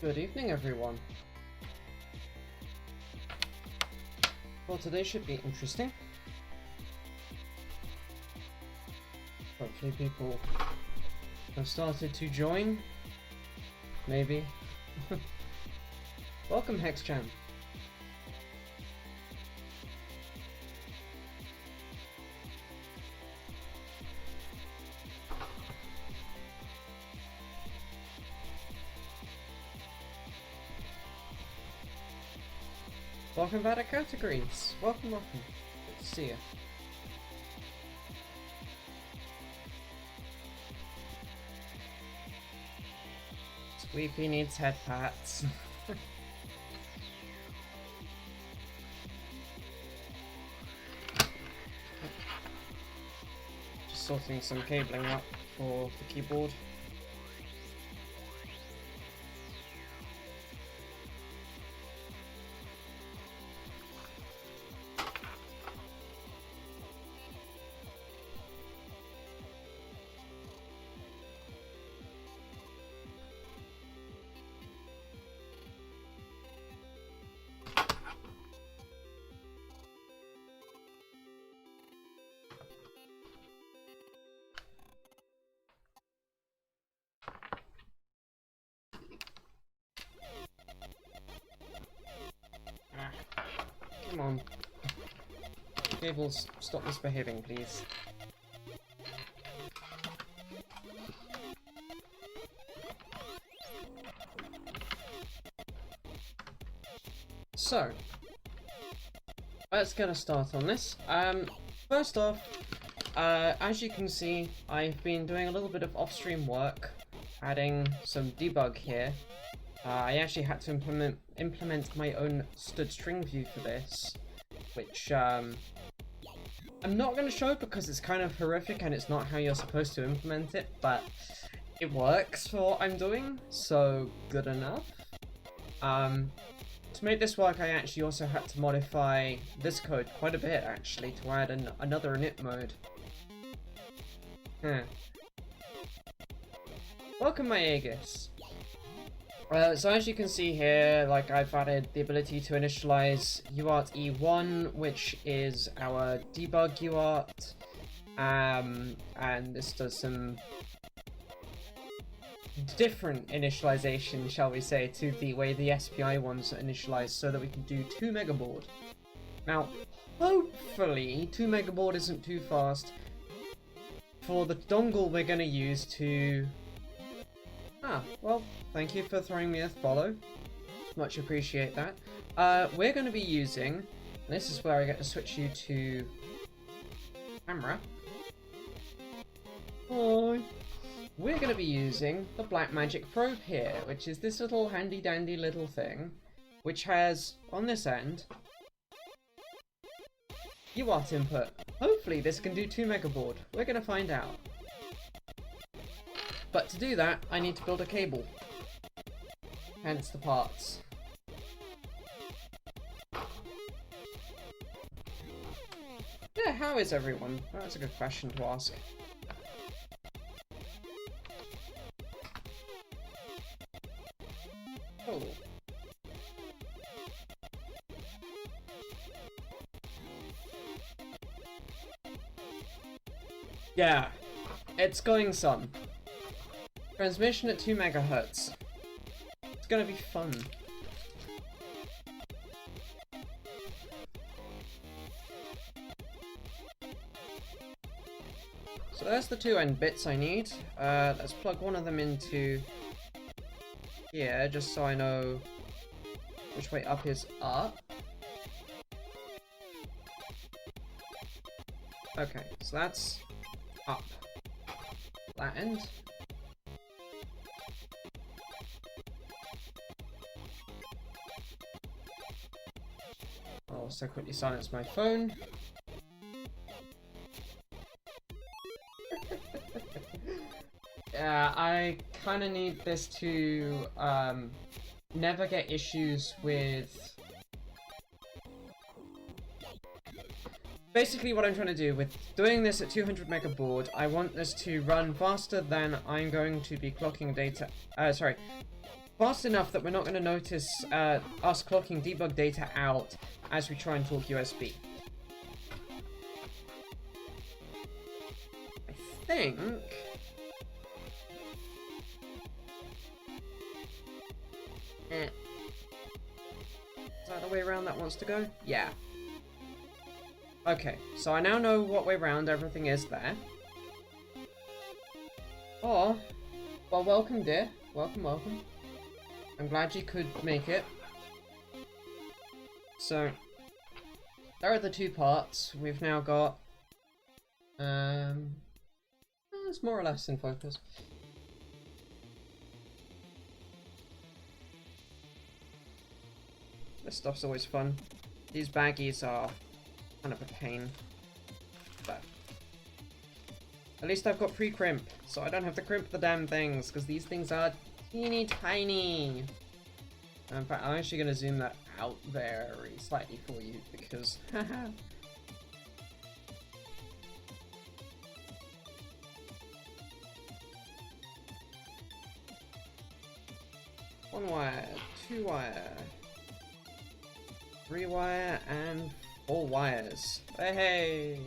Good evening, everyone. Well, today should be interesting. Hopefully people have started to join. Maybe. Welcome, Hexchan. Welcome back to Categories. Welcome. Good to see you. Squeaky needs head pats. Just sorting some cabling out for the keyboard. Come on. Cables, stop misbehaving, please. So, let's get a start on this. First off, as you can see, I've been doing a little bit of off-stream work, adding some debug here. I actually had to implement my own stud string view for this, which I'm not going to show because it's kind of horrific and it's not how you're supposed to implement it, but it works for what I'm doing, so good enough. To make this work, I actually also had to modify this code quite a bit, actually, to add another init mode. Welcome, my Aegis. So as you can see here, like, I've added the ability to initialize UART E1, which is our debug UART, and this does some different initialization, shall we say, to the way the SPI ones are initialized, so that we can do 2 megabaud. Now, hopefully 2 megabaud isn't too fast for the dongle we're going to use to... well, thank you for throwing me a follow. Much appreciate that. We're going to be using, and this is where I get to switch you to camera. Hi. We're going to be using the Blackmagic probe here, which is this little handy dandy little thing, which has, on this end, UART input. Hopefully this can do 2 megabaud. We're going to find out. But to do that, I need to build a cable. Hence the parts. Yeah, how is everyone? That's a good question to ask. Oh. Yeah, it's going some. Transmission at 2 megahertz. It's gonna be fun. So there's the 2 end bits I need. Let's plug one of them into here, just so I know which way up is up. Okay, so that's up. That end. I'll also quickly silence my phone. Yeah, I kind of need this to never get issues with... Basically what I'm trying to do with doing this at 200 megabaud, I want this to run faster than I'm going to be clocking data... fast enough that we're not going to notice us clocking debug data out as we try and talk USB. I think... Is that the way around that wants to go? Yeah. Okay, so I now know what way round everything is there. Oh, well, welcome, dear. Welcome, welcome. I'm glad you could make it. So, there are the two parts. We've now got... it's more or less in focus. This stuff's always fun. These baggies are kind of a pain. But at least I've got pre-crimp, so I don't have to crimp the damn things, because these things are teeny tiny. In fact, I'm actually going to zoom that out very slightly for you, because... One wire, 2 wire, 3 wire, and 4 wires. Hey!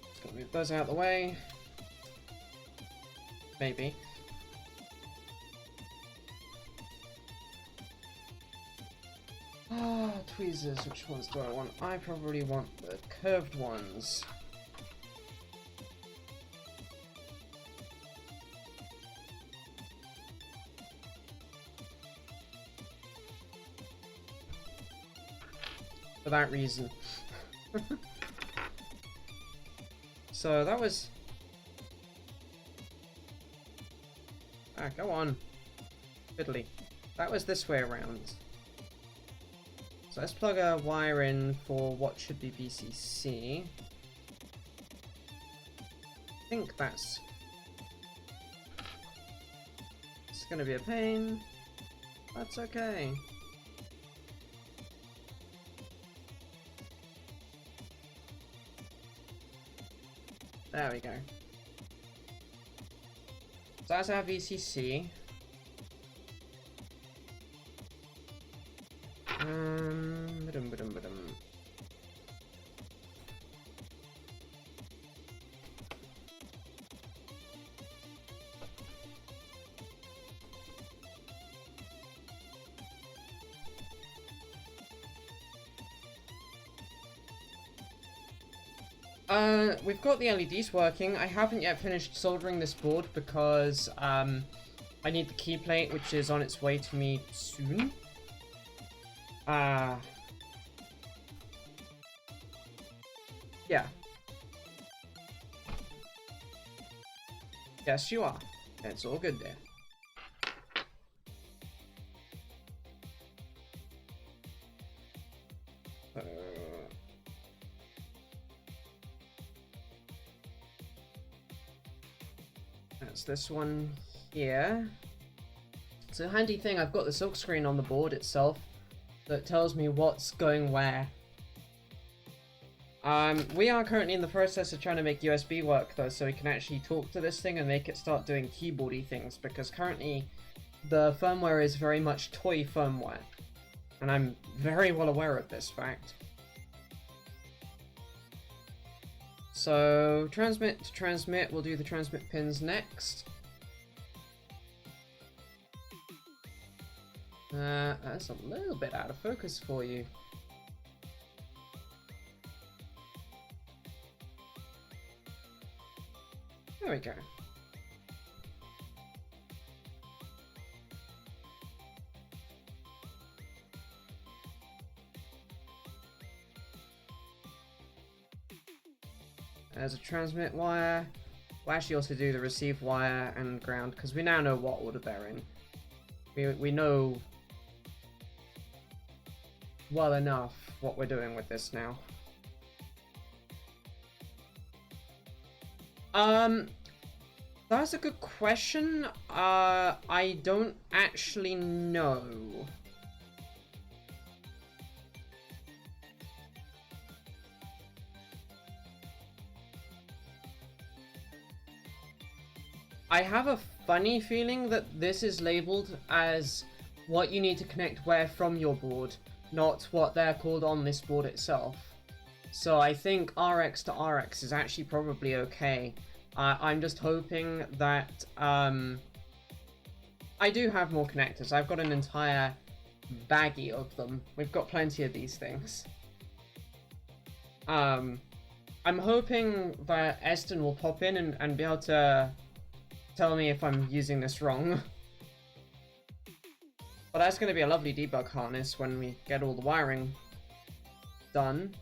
Just gonna move those out of the way. Maybe. Tweezers, which ones do I want? I probably want the curved ones. For that reason. So that was... Ah, go on. Fiddly. That was this way around. So let's plug a wire in for what should be VCC. I think that's... It's gonna be a pain. That's okay. There we go. So that's our VCC. Ba-dum. We've got the LEDs working. I haven't yet finished soldering this board because I need the key plate, which is on its way to me soon. Yeah. Yes, you are. It's all good there. That's this one here. It's a handy thing. I've got the silk screen on the board itself that tells me what's going where. We are currently in the process of trying to make USB work though, so we can actually talk to this thing and make it start doing keyboardy things, because currently the firmware is very much toy firmware. And I'm very well aware of this fact. So, transmit to transmit, we'll do the transmit pins next. That's a little bit out of focus for you. There we go. There's a transmit wire. We'll actually also do the receive wire and ground, because we now know what order they're in. We know well enough what we're doing with this now. That's a good question. I don't actually know. I have a funny feeling that this is labeled as what you need to connect where from your board, not what they're called on this board itself. So I think RX to RX is actually probably okay. I'm just hoping that I do have more connectors. I've got an entire baggie of them. We've got plenty of these things. I'm hoping that Eston will pop in and be able to tell me if I'm using this wrong. But that's going to be a lovely debug harness when we get all the wiring done.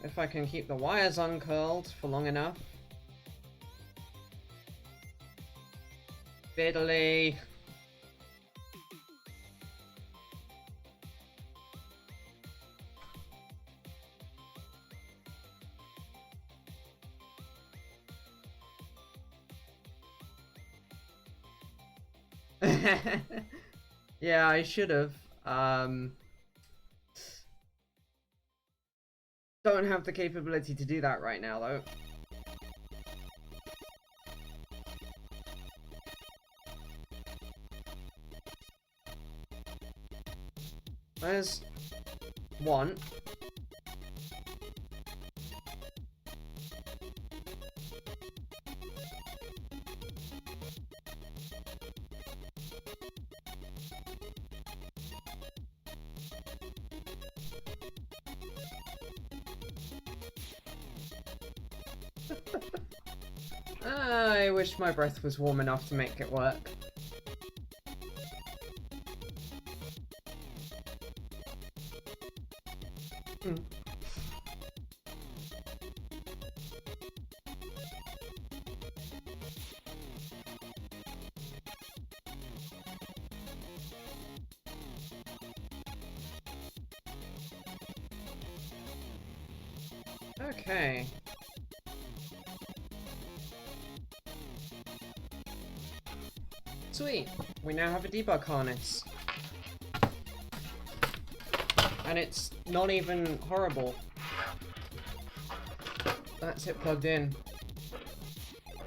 If I can keep the wires uncurled for long enough. Fiddly. Yeah, I should have. Don't have the capability to do that right now, though. There's one. I wish my breath was warm enough to make it work. Okay. Sweet. We now have a debug harness. And it's not even horrible. That's it plugged in.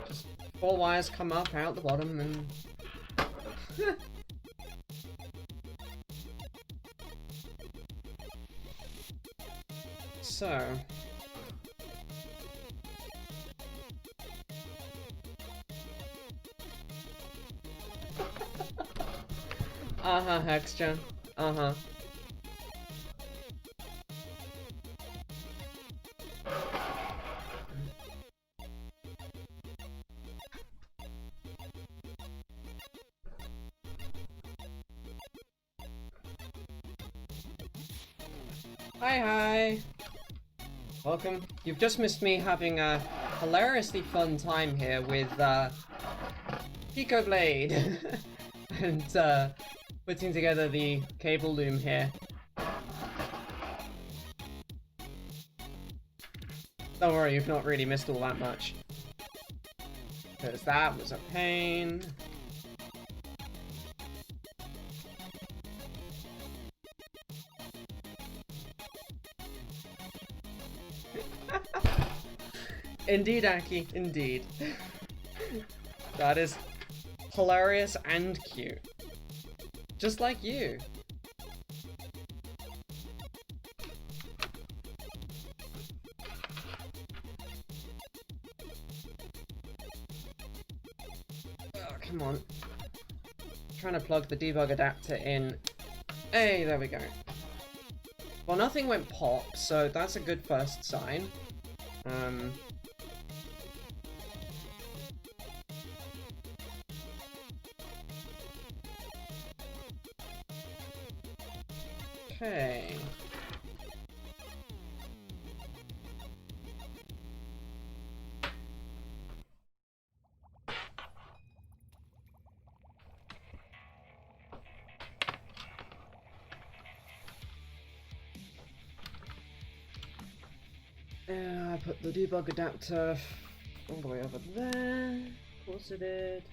Just 4 wires come up out the bottom and... So... Uh-huh, Hexgen. Uh-huh. Hi. Welcome. You've just missed me having a hilariously fun time here with, Pico Blade. And, putting together the cable loom here. Don't worry, you've not really missed all that much. Because that was a pain. Indeed, Aki, indeed. That is hilarious and cute. Just like you. Oh, come on. Trying to plug the debug adapter in. Hey, there we go. Well, nothing went pop, so that's a good first sign. Okay. I put the debug adapter all the way over there. Of course it did.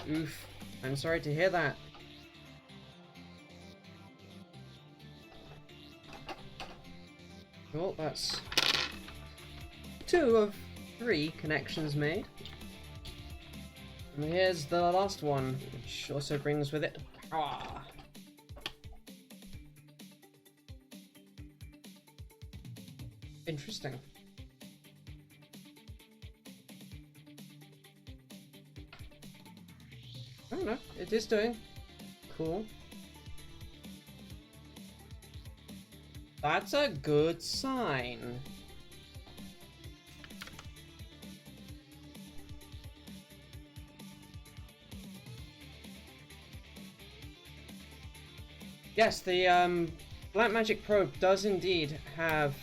Oof. I'm sorry to hear that. Well, that's 2 of 3 connections made. And here's the last one, which also brings with it power. Interesting. I don't know, it is doing cool. That's a good sign. Yes, the Blackmagic probe does indeed have...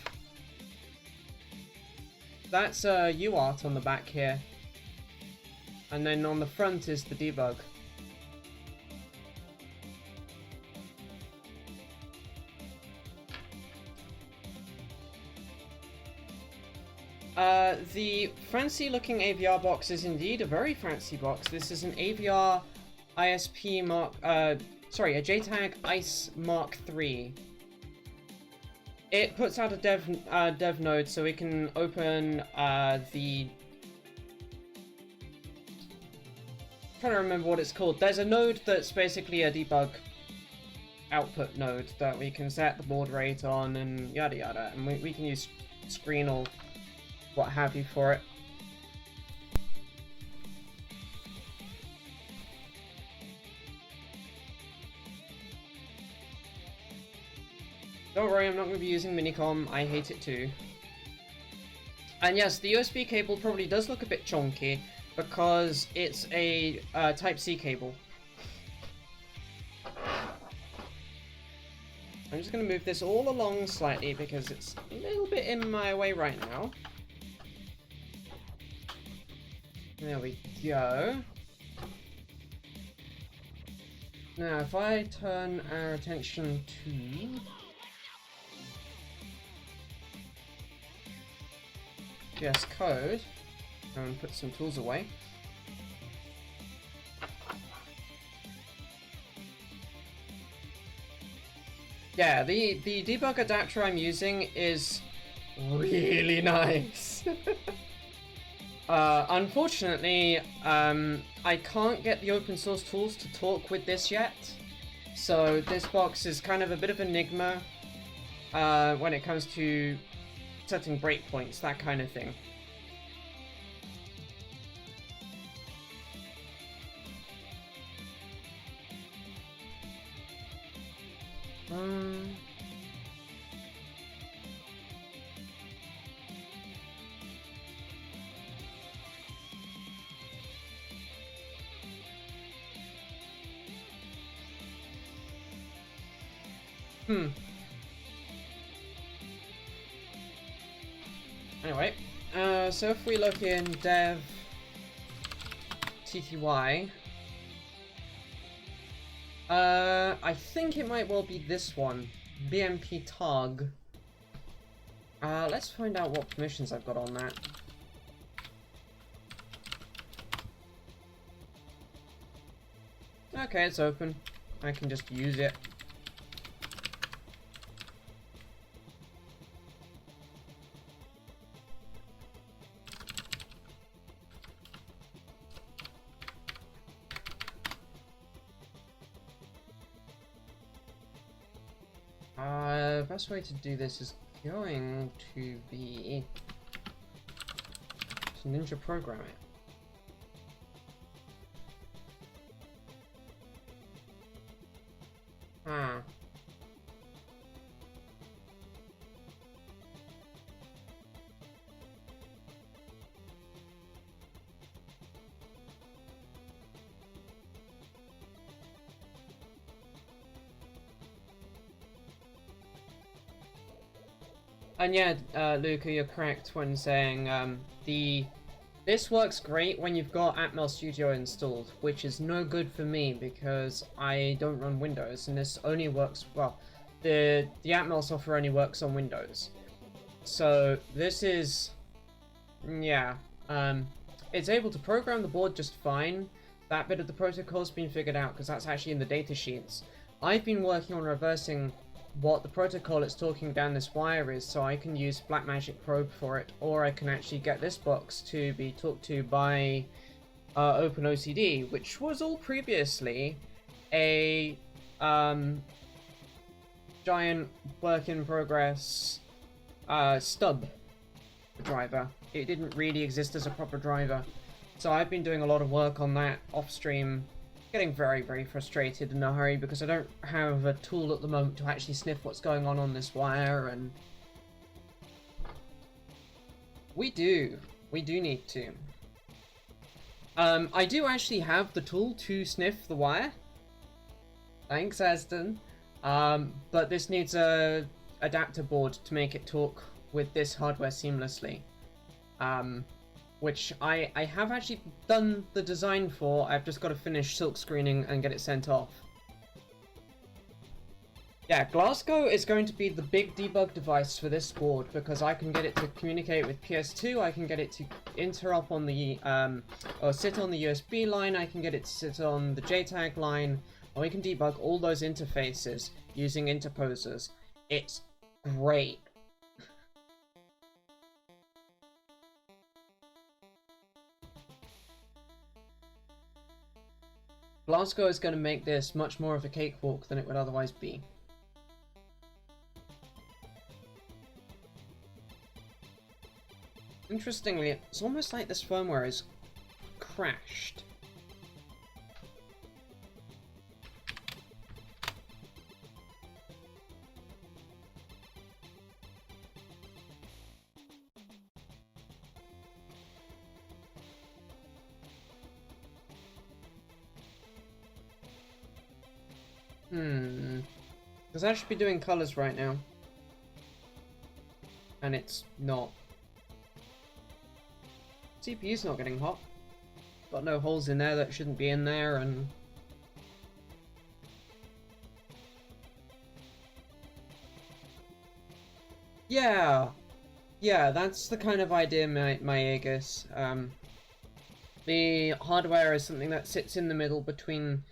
That's a UART on the back here. And then on the front is the debug. The fancy looking AVR box is indeed a very fancy box. This is an AVR ISP Mark, sorry, a JTAG ICE Mark III. It puts out a dev node so we can open the... I'm trying to remember what it's called. There's a node that's basically a debug output node that we can set the baud rate on and yada yada, and we can use screen or what have you for it. Don't worry, I'm not going to be using Minicom, I hate it too. And yes, the USB cable probably does look a bit chonky, because it's a Type-C cable. I'm just going to move this all along slightly, because it's a little bit in my way right now. There we go. Now, if I turn our attention to... VS Code, and put some tools away. Yeah, the debug adapter I'm using is really nice. Unfortunately, I can't get the open source tools to talk with this yet, so this box is kind of a bit of an enigma when it comes to setting breakpoints, that kind of thing. Anyway, so if we look in dev tty, I think it might well be this one, bmp tag. Let's find out what permissions I've got on that. Okay, it's open. I can just use it. Best way to do this is going to be to Ninja program it. And yeah, Luca, you're correct when saying this works great when you've got Atmel Studio installed, which is no good for me because I don't run Windows, and this only works well. the Atmel software only works on Windows. So this is, yeah, it's able to program the board just fine. That bit of the protocol's been figured out because that's actually in the data sheets. I've been working on reversing what the protocol it's talking down this wire is, so I can use Blackmagic Probe for it, or I can actually get this box to be talked to by OpenOCD, which was all previously a giant work-in-progress stub driver. It didn't really exist as a proper driver. So I've been doing a lot of work on that off-stream, getting very, very frustrated in a hurry because I don't have a tool at the moment to actually sniff what's going on this wire, and we do need to. I do actually have the tool to sniff the wire. Thanks, Aston. But this needs a adapter board to make it talk with this hardware seamlessly. Which I have actually done the design for. I've just got to finish silk screening and get it sent off. Yeah, Glasgow is going to be the big debug device for this board because I can get it to communicate with PS2, I can get it to interrupt on the, or sit on the USB line, I can get it to sit on the JTAG line, and we can debug all those interfaces using interposers. It's great. Glasgow is going to make this much more of a cakewalk than it would otherwise be. Interestingly, it's almost like this firmware is crashed. Because I should be doing colors right now. And it's not. CPU's not getting hot. Got no holes in there that shouldn't be in there, and yeah, that's the kind of idea, my Aegis. The hardware is something that sits in the middle between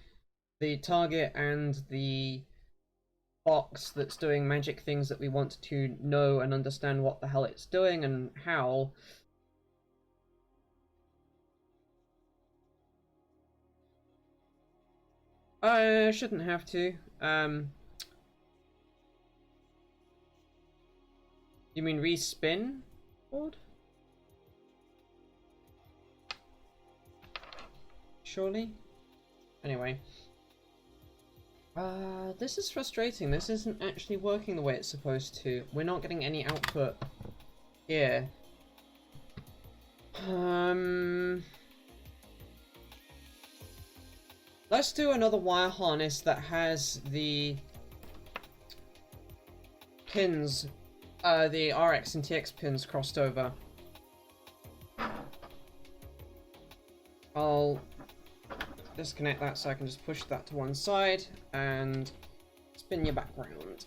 the target and the box that's doing magic things that we want to know and understand what the hell it's doing and how. I shouldn't have to. You mean respin board? Surely? Anyway. This is frustrating. This isn't actually working the way it's supposed to. We're not getting any output here. Let's do another wire harness that has the pins, the RX and TX pins crossed over. I'll disconnect that so I can just push that to one side and spin your background.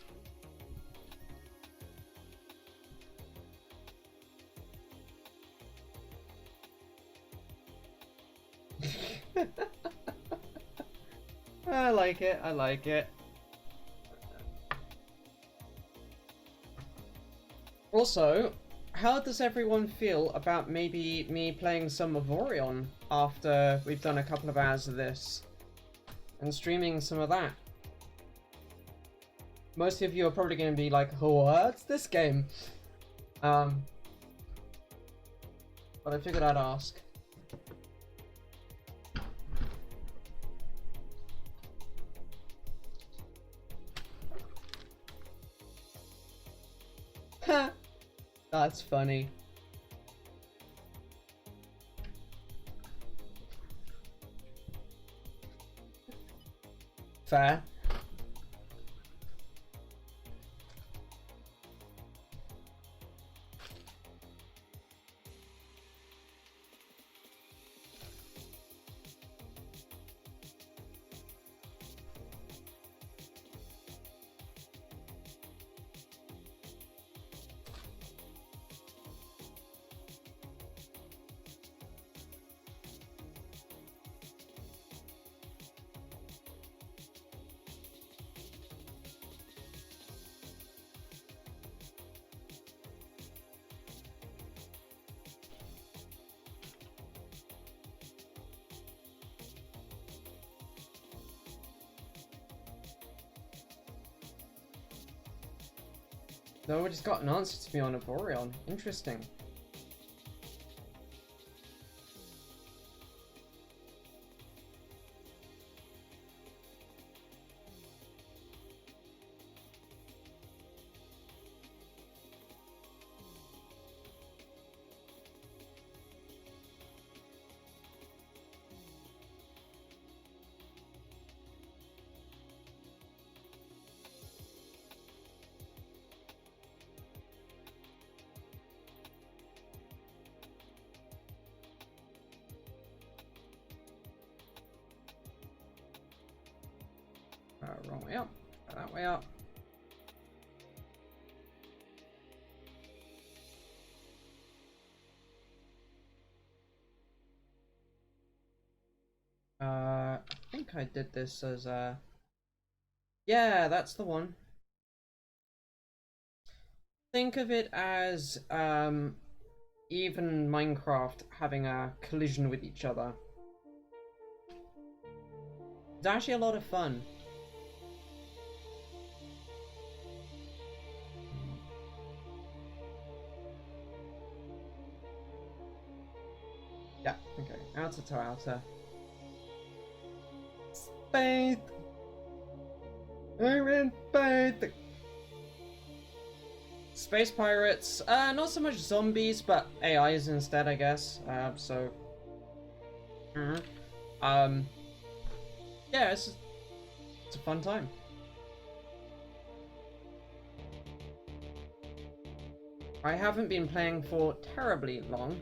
I like it, I like it. Also, how does everyone feel about maybe me playing some of Orion after we've done a couple of hours of this and streaming some of that? Most of you are probably going to be like, what's this game? But I figured I'd ask. That's funny. Fair. Nobody's got an answer to me on a Boreon. Interesting. Wrong way up. That way up. I think I did this as a... Yeah, that's the one. Think of it as even Minecraft having a collision with each other. It's actually a lot of fun. Yeah, okay. Outer to outer. Space! I'm in space! Space pirates. Not so much zombies, but AIs instead, I guess. Yeah, it's a fun time. I haven't been playing for terribly long.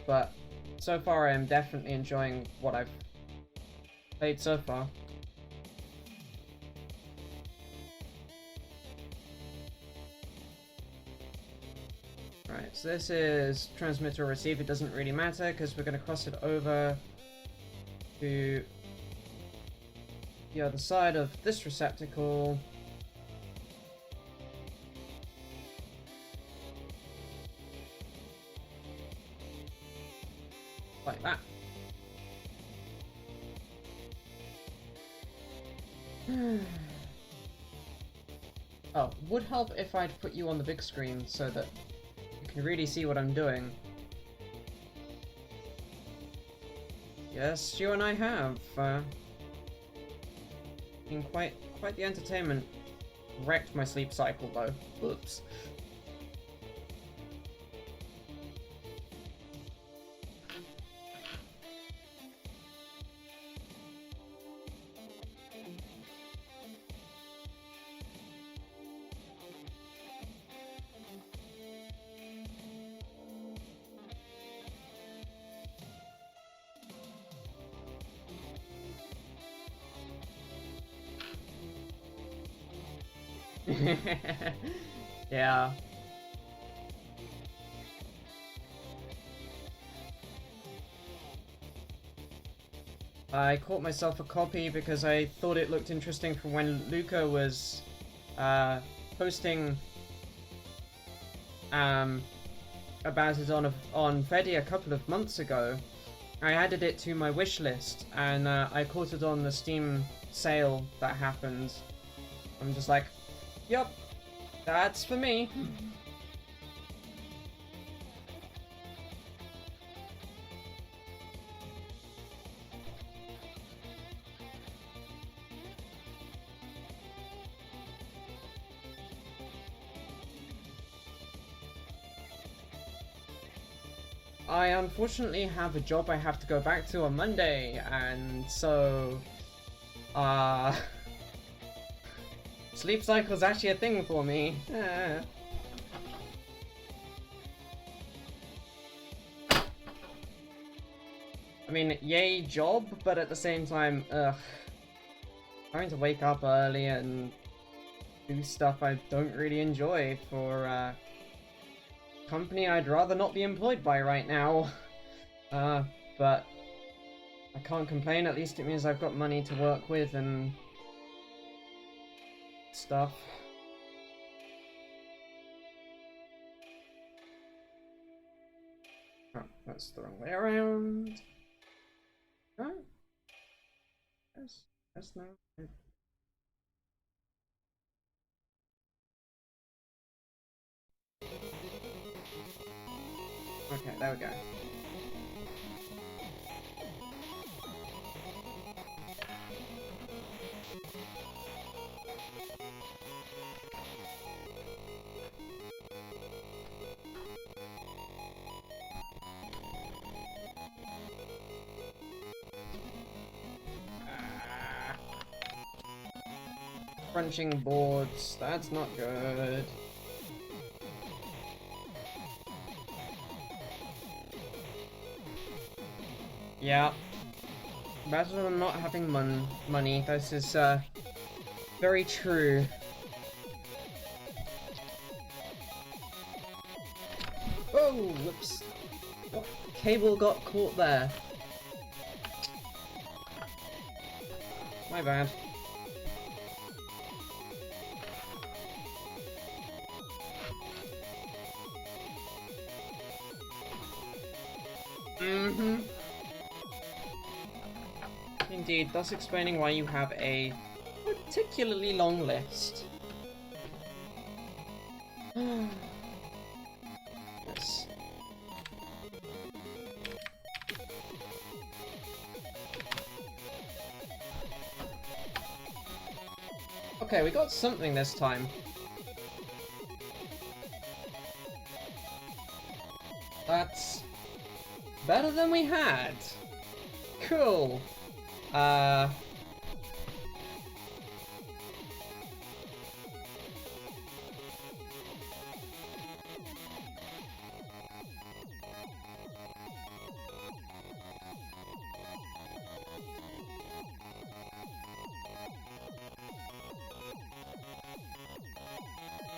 But so far I am definitely enjoying what I've played so far. Right, so this is transmit or receive. It doesn't really matter because we're going to cross it over to the other side of this receptacle. Like that. Oh, would help if I'd put you on the big screen so that you can really see what I'm doing. Yes, you and I have been quite the entertainment. Wrecked my sleep cycle though. Oops. Yeah. I caught myself a copy because I thought it looked interesting from when Luca was posting about it on Freddy a couple of months ago. I added it to my wish list and I caught it on the Steam sale that happened. I'm just like, yep, that's for me. I unfortunately have a job I have to go back to on Monday, and so sleep cycle's actually a thing for me. I mean, yay job, but at the same time, having to wake up early and do stuff I don't really enjoy for company I'd rather not be employed by right now. But I can't complain, at least it means I've got money to work with and stuff. Oh, that's the wrong way around. Right? Yes. That's no. Okay, there we go. Crunching boards, that's not good. Yeah. Better than not having money, this is very true. Oh, whoops. What cable got caught there? My bad. Mm-hmm. Indeed, thus explaining why you have a particularly long list. Yes. Okay, we got something this time. That's better than we had. Cool.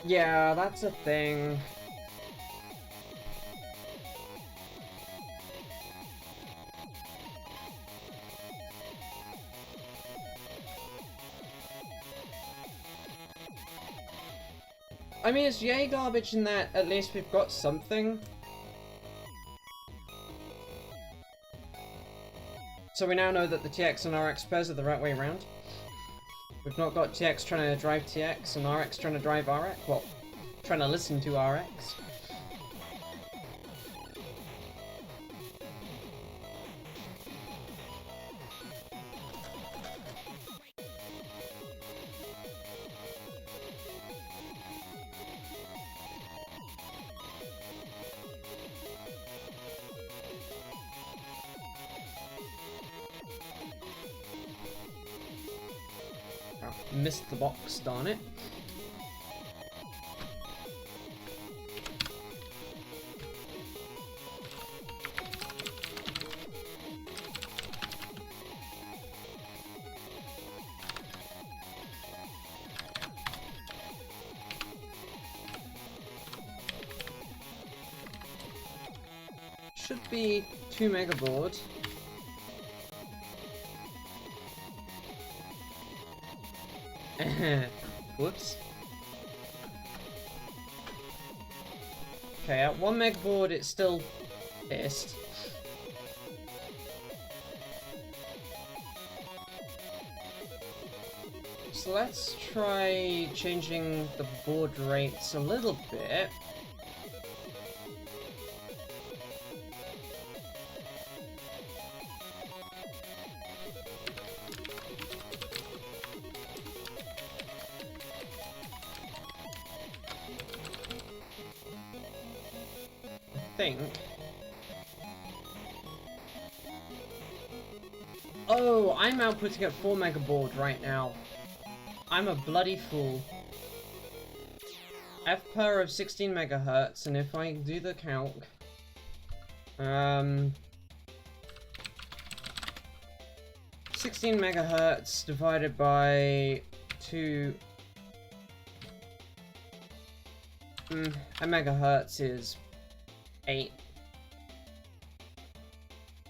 Yeah, that's a thing. I mean, it's yay garbage in that at least we've got something. So we now know that the TX and RX pairs are the right way around. We've not got TX trying to drive TX and RX trying to drive RX. Well, trying to listen to RX. Oh, missed the box, darn it. Should be 2 mega board. Whoops. Okay, at 1 mega board it's still pissed. So let's try changing the board rates a little bit. Think. Oh, I'm outputting at 4 mega board right now. I'm a bloody fool. F per of 16 megahertz, and if I do the calc, 16 megahertz divided by 2. A megahertz is 8,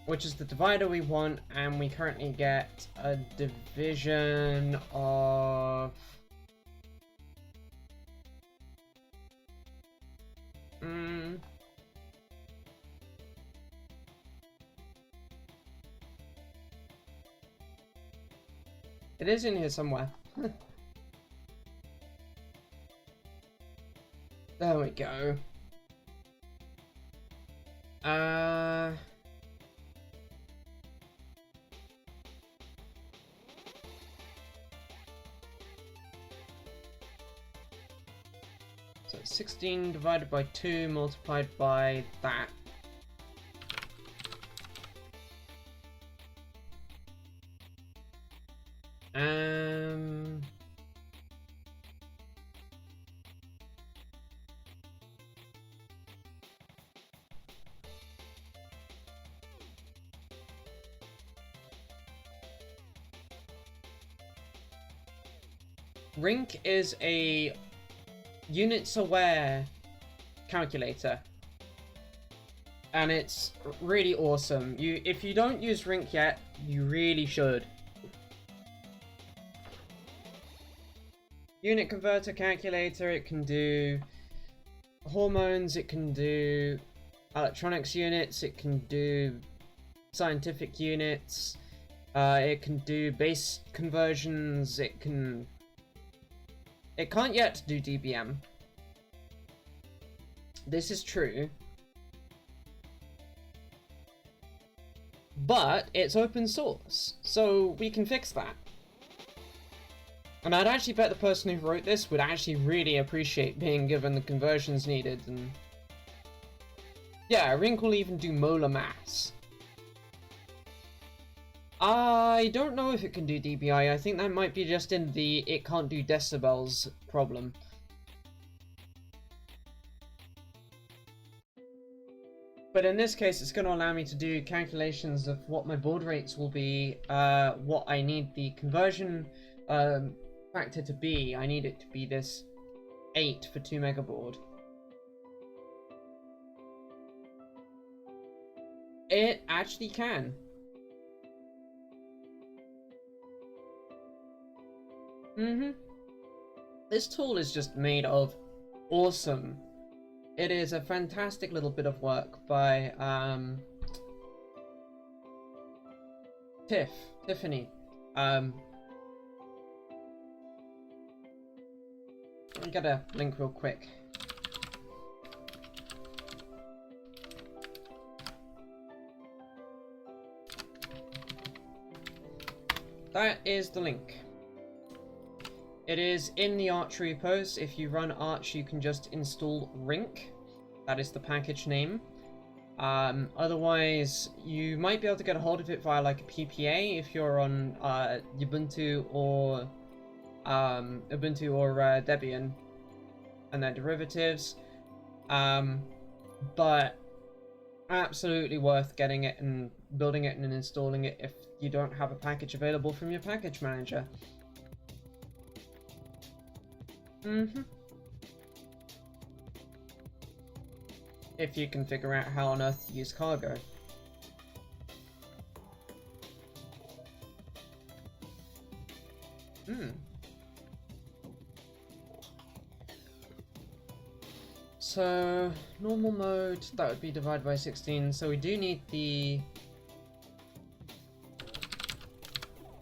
which is the divider we want, and we currently get a division of It is in here somewhere. There we go. So 16 divided by 2 multiplied by that. Rink is a units aware calculator, and it's really awesome. If you don't use Rink yet, you really should. Unit converter calculator, it can do hormones, it can do electronics units, it can do scientific units, it can do base conversions, it can't yet do DBM. This is true. But it's open source, so we can fix that. And I'd actually bet the person who wrote this would actually really appreciate being given the conversions needed, and... yeah, Rink will even do molar mass. I don't know if it can do dBi. I think that might be just in the it can't do decibels problem. But in this case, it's going to allow me to do calculations of what my baud rates will be, what I need the conversion factor to be. I need it to be this 8 for 2 megabaud. It actually can. This tool is just made of awesome. It is a fantastic little bit of work by Tiffany. Let me get a link real quick. That is the link. It is in the Arch repos. If you run Arch, you can just install Rink. That is the package name. Otherwise, you might be able to get a hold of it via like a PPA if you're on Ubuntu or Debian and their derivatives. But absolutely worth getting it and building it and installing it if you don't have a package available from your package manager. If you can figure out how on earth to use cargo. So, normal mode, that would be divided by 16, so we do need the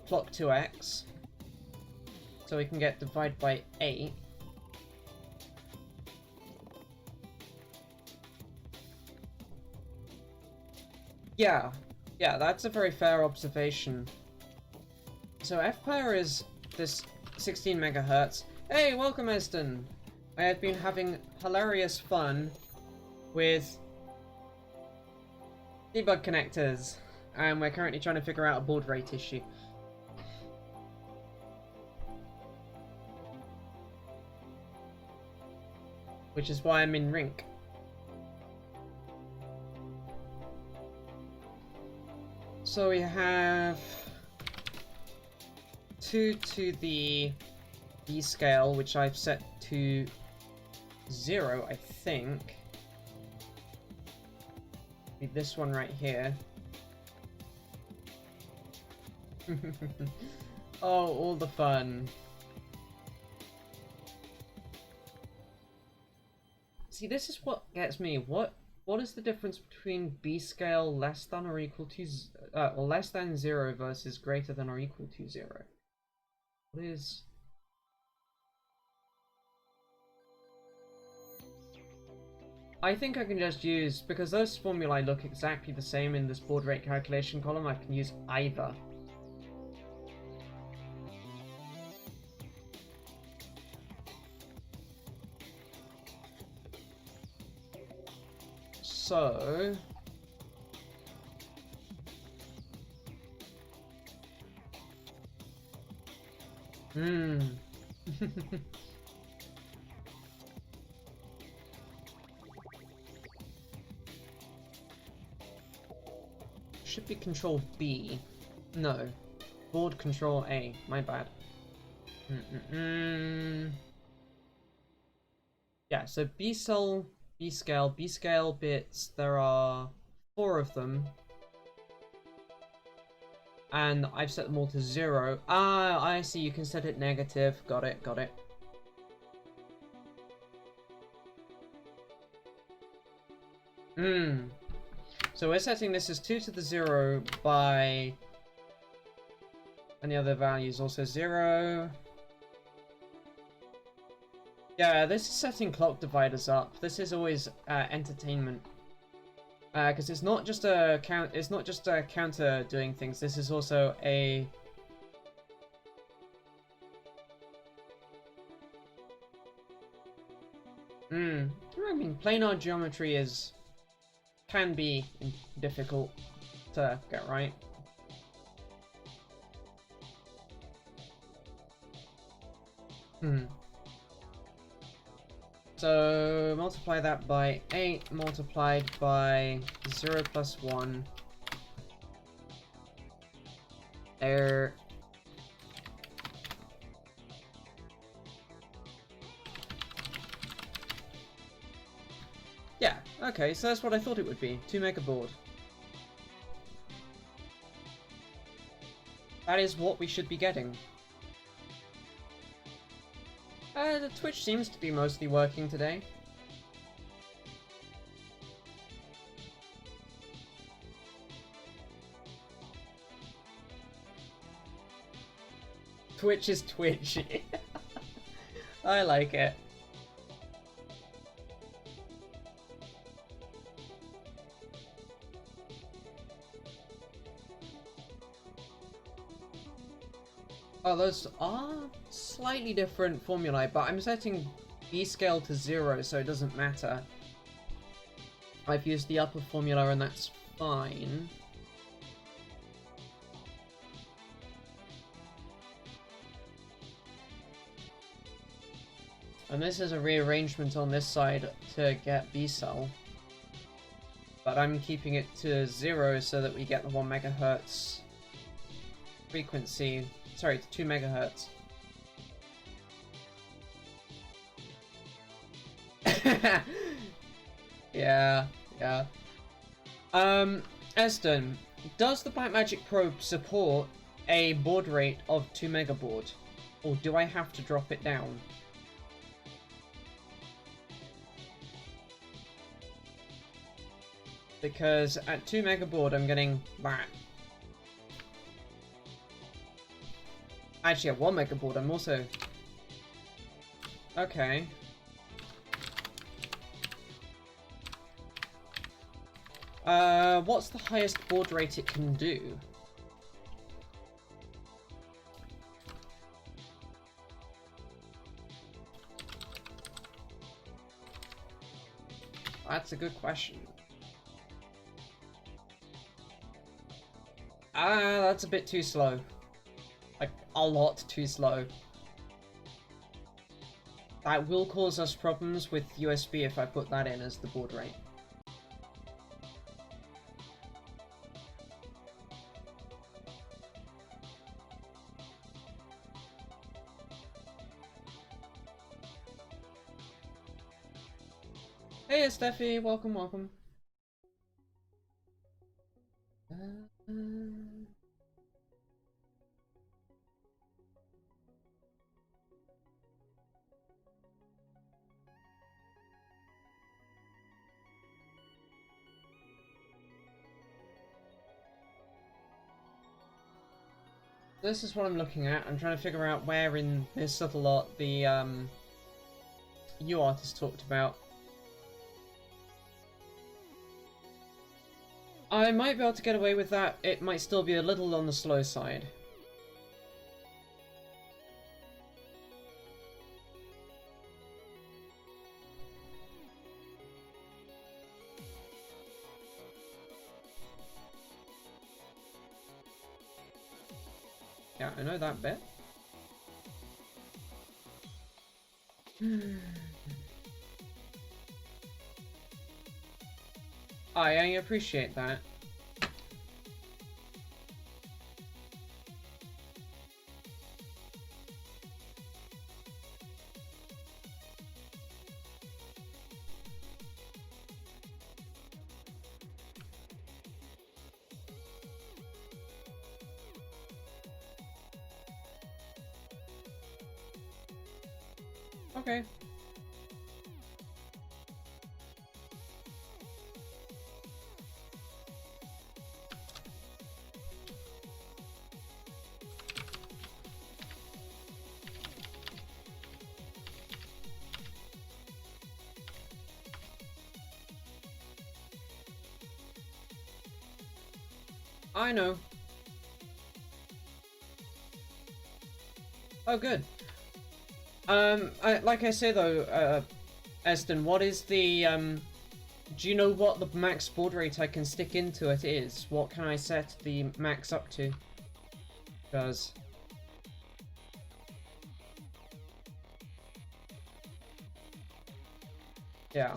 plot 2x, so we can get divide by 8. Yeah, that's a very fair observation. So fpower is this 16 megahertz. Hey, welcome Eston! I have been having hilarious fun with debug connectors, and we're currently trying to figure out a baud rate issue. Which is why I'm in Rink. So we have 2 to the B scale, which I've set to 0, I think. Be this one right here. Oh, all the fun. See, this is what gets me. What is the difference between B scale less than or equal to or less than 0 versus greater than or equal to 0? What is... I think I can just use, because those formulae look exactly the same in this baud rate calculation column, I can use either. So... Should be Control B. No. Baud Control A. My bad. Yeah, so B cell, B scale bits, there are 4 of them. And I've set them all to 0. Ah, I see, you can set it negative. Got it, got it. So we're setting this as 2 to the 0 by... And the other value is also 0. Yeah, this is setting clock dividers up. This is always entertainment. Because it's not just a count. It's not just a counter doing things. This is also a... I mean, planar geometry can be difficult to get right. So multiply that by 8 multiplied by 0 plus 1. There. Yeah, okay, so that's what I thought it would be. 2 mega baud. That is what we should be getting. The Twitch seems to be mostly working today. Twitch is twitchy. I like it. Oh, those are slightly different formulae, but I'm setting B scale to 0, so it doesn't matter. I've used the upper formula and that's fine. And this is a rearrangement on this side to get B cell. But I'm keeping it to 0 so that we get the 1 megahertz frequency. Sorry, 2 megahertz. yeah. Eston, does the Blackmagic probe support a baud rate of 2 megabaud? Or do I have to drop it down? Because at 2 megabaud I'm getting that. Actually, at 1 megabaud, I'm also... Okay. What's the highest baud rate it can do? That's a good question. That's a bit too slow. Like, a lot too slow. That will cause us problems with USB if I put that in as the baud rate. Hey, Steffi, welcome, welcome. This is what I'm looking at. I'm trying to figure out where in this little lot the UART is talked about. I might be able to get away with that. It might still be a little on the slow side. Yeah, I know that bit. I appreciate that. Okay. I know. Oh, good. Like I say though, Eston, what is the, do you know what the max baud rate I can stick into it is? What can I set the max up to? Because... yeah.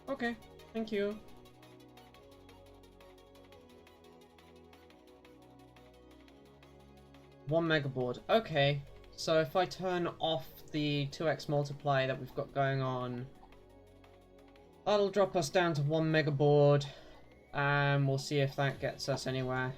Okay, thank you. One megabaud. Okay, so if I turn off the 2x multiply that we've got going on, that'll drop us down to 1 megabaud, and we'll see if that gets us anywhere.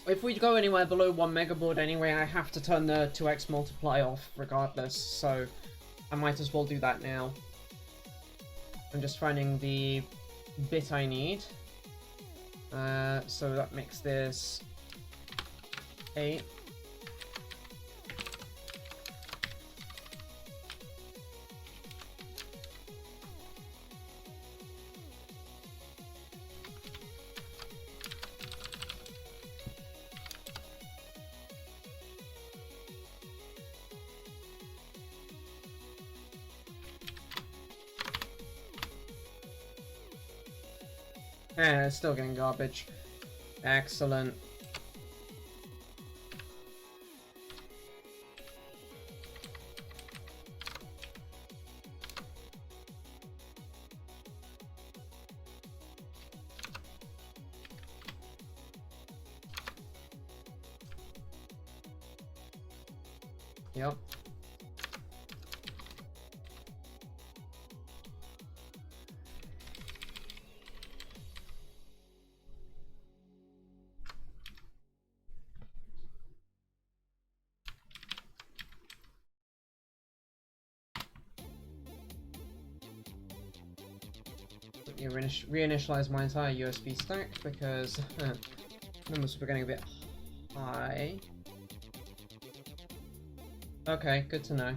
If we go anywhere below 1 megabaud anyway, I have to turn the 2x multiply off regardless, so I might as well do that now. I'm just finding the bit I need. So that makes this 8. Yeah, it's still getting garbage. Excellent. Yep. Reinitialize my entire USB stack because numbers were getting a bit high. Okay, good to know.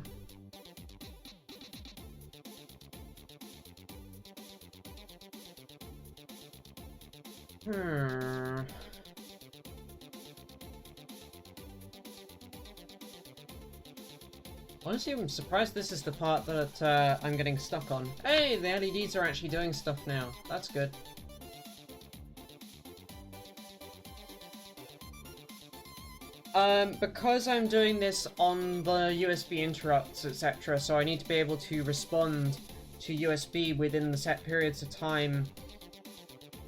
Honestly, I'm surprised this is the part that I'm getting stuck on. Hey, the LEDs are actually doing stuff now. That's good. Because I'm doing this on the USB interrupts, etc., so I need to be able to respond to USB within the set periods of time,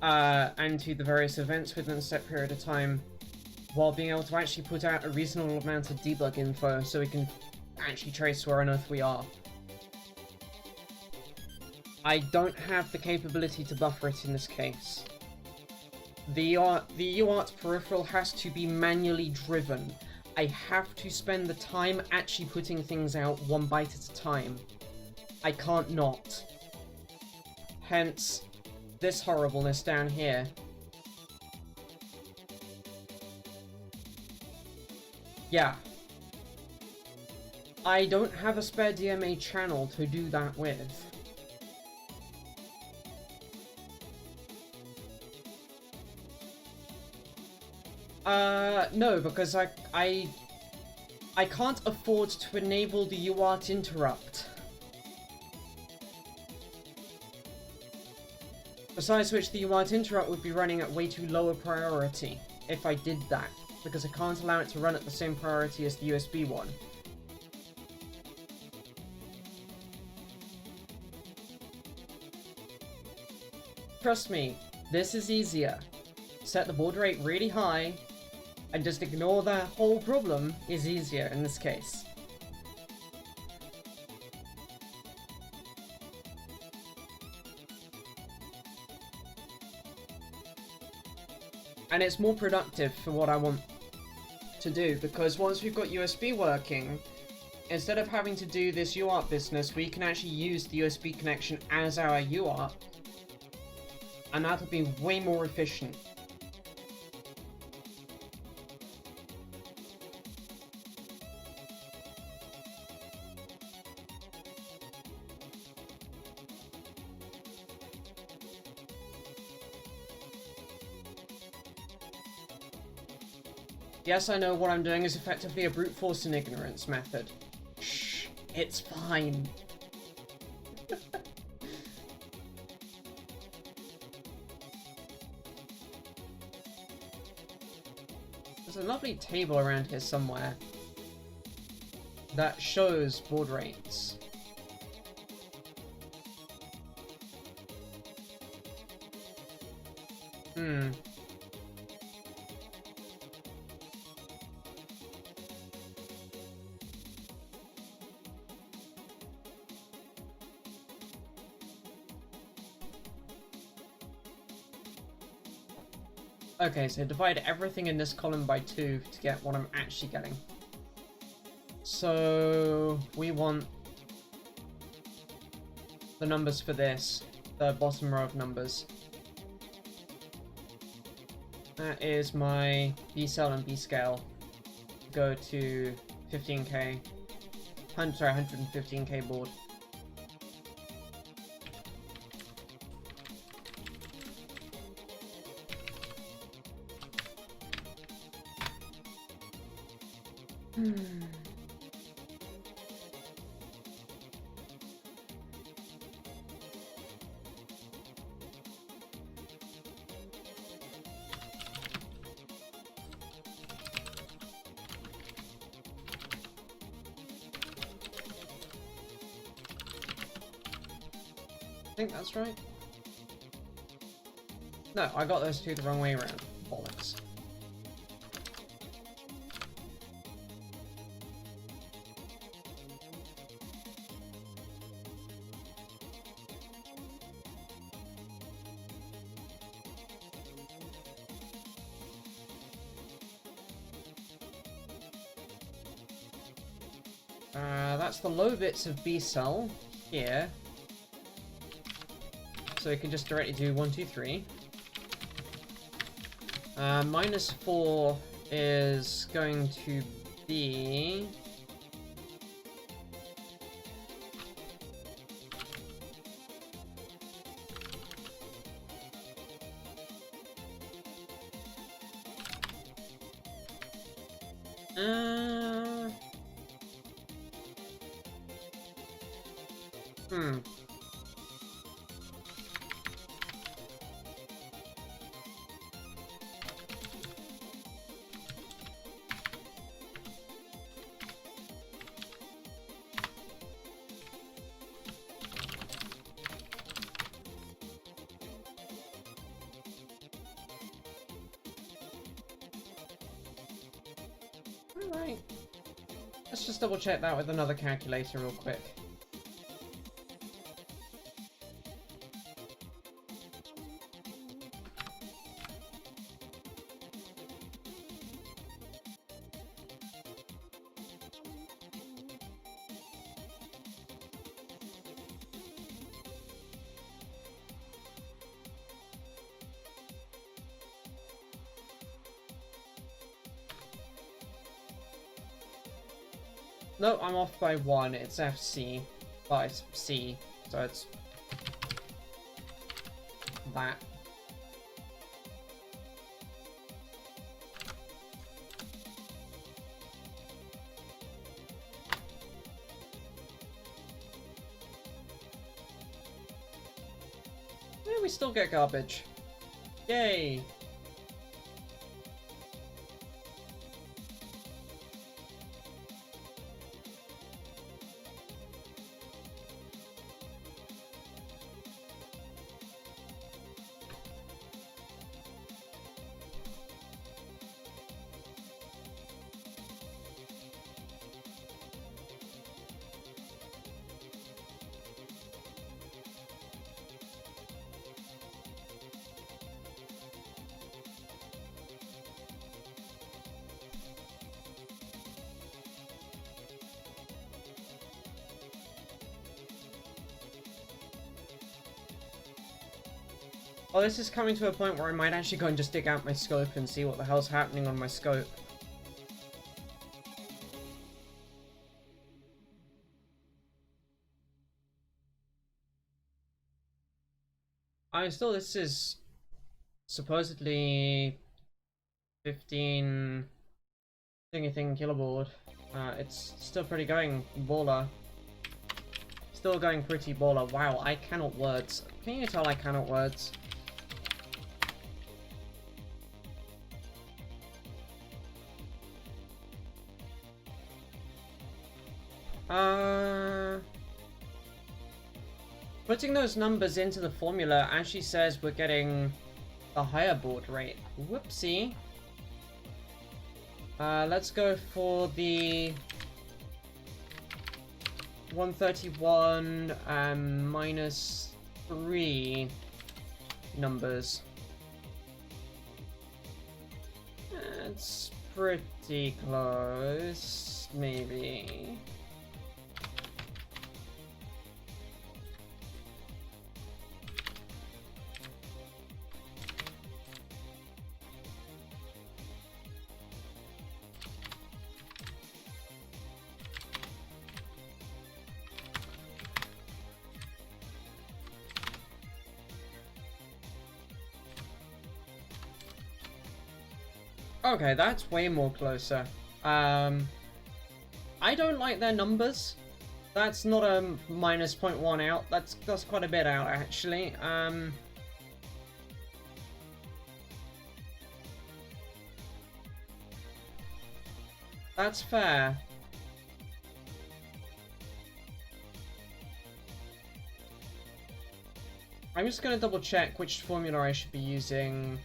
and to the various events within a set period of time. while being able to actually put out a reasonable amount of debug info so we can actually trace where on earth we are. I don't have the capability to buffer it in this case. The UART peripheral has to be manually driven. I have to spend the time actually putting things out 1 byte at a time. I can't not. Hence, this horribleness down here. Yeah. I don't have a spare DMA channel to do that with. No, because I can't afford to enable the UART interrupt. Besides which, the UART interrupt would be running at way too low a priority if I did that, because I can't allow it to run at the same priority as the USB one. Trust me, this is easier. Set the baud rate really high, and just ignore the whole problem is easier in this case. And it's more productive for what I want to do, because once we've got USB working, instead of having to do this UART business, we can actually use the USB connection as our UART, and that'll be way more efficient. Yes, I know what I'm doing is effectively a brute force and ignorance method. Shh, it's fine. There's a lovely table around here somewhere that shows baud rates. Okay, so divide everything in this column by 2 to get what I'm actually getting. So we want the numbers for this, the bottom row of numbers. That is my B cell and B scale. Go to 15K. 115K board. I think that's right. No, I got those two the wrong way around. Bollocks. That's the low bits of B cell here. So we can just directly do 1, 2, 3. -4 is going to be... Alright. Let's just double check that with another calculator real quick. No, I'm off by 1. It's FC. Well, it's C, so it's that. Yeah, we still get garbage. Yay! Oh, this is coming to a point where I might actually go and just dig out my scope and see what the hell's happening on my scope. This is supposedly 15 thingy kiloboard. It's still pretty going baller. Still going pretty baller. Wow, I cannot words. Can you tell I cannot words? Putting those numbers into the formula actually says we're getting a higher board rate. Whoopsie. Let's go for the 131 minus 3 numbers. It's pretty close, maybe. Okay, that's way more closer. I don't like their numbers. That's not a minus 0.1 out. That's quite a bit out, actually. That's fair. I'm just gonna double check which formula I should be using.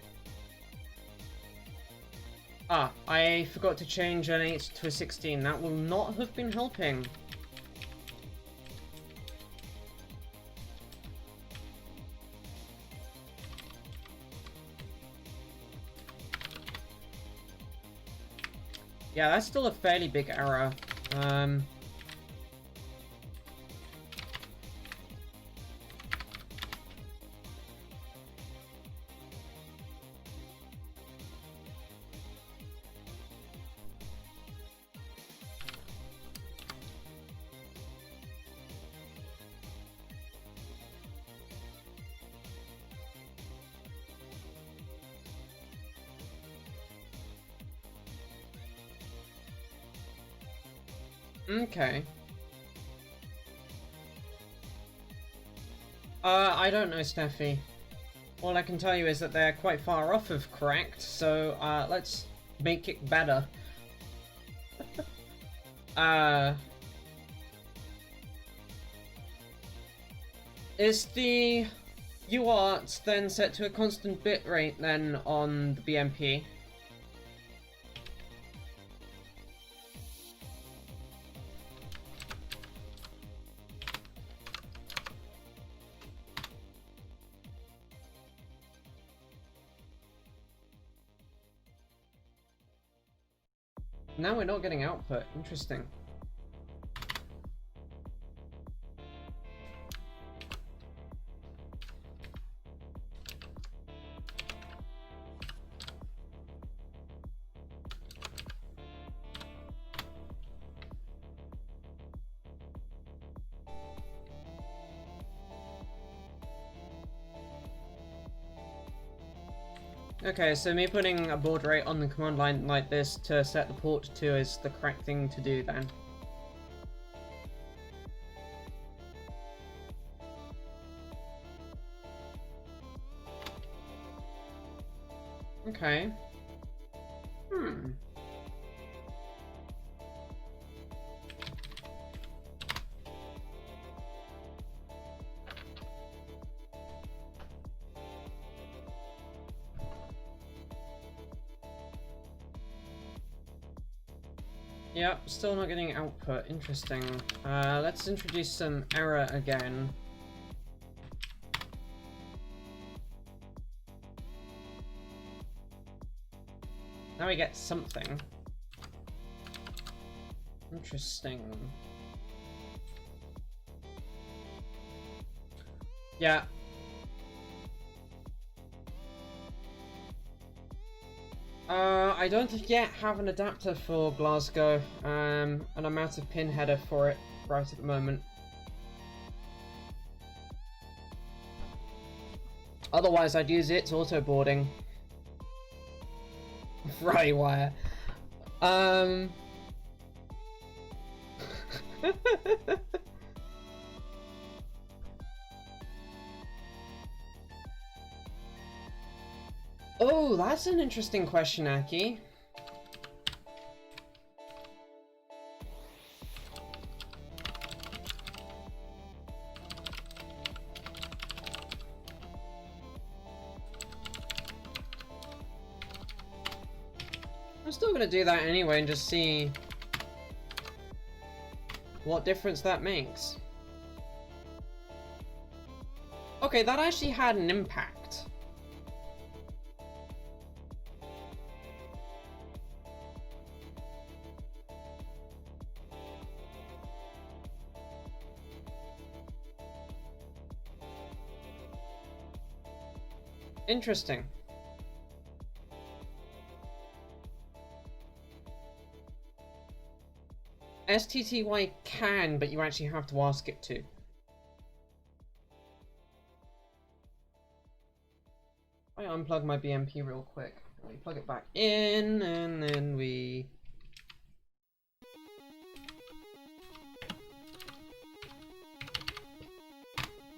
Ah, I forgot to change an 8 to a 16. That will not have been helping. Yeah, that's still a fairly big error. Okay. I don't know, Steffi. All I can tell you is that they're quite far off of correct, so, let's make it better. Is the UART then set to a constant bit rate then on the BMP? Now we're not getting output. Interesting. Okay, so me putting a baud rate on the command line like this to set the port to is the correct thing to do then. Okay. Yep, still not getting output. Interesting. Let's introduce some error again. Now we get something. Interesting. Yeah. I don't yet have an adapter for Glasgow, and I'm out of pin header for it right at the moment. Otherwise, I'd use its auto boarding. Right wire. Oh, that's an interesting question, Aki. I'm still gonna do that anyway and just see what difference that makes. Okay, that actually had an impact. Interesting. STTY can, but you actually have to ask it to. I unplug my BMP real quick. We plug it back in, and then we...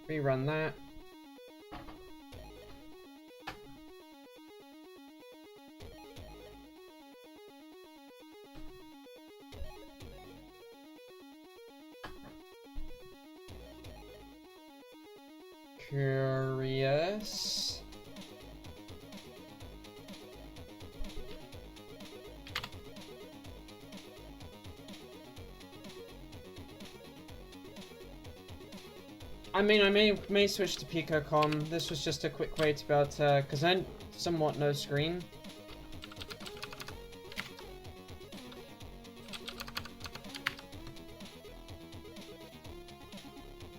rerun that. Curious. I mean, I may switch to PicoCom. This was just a quick way to be able to, because I'm somewhat no screen.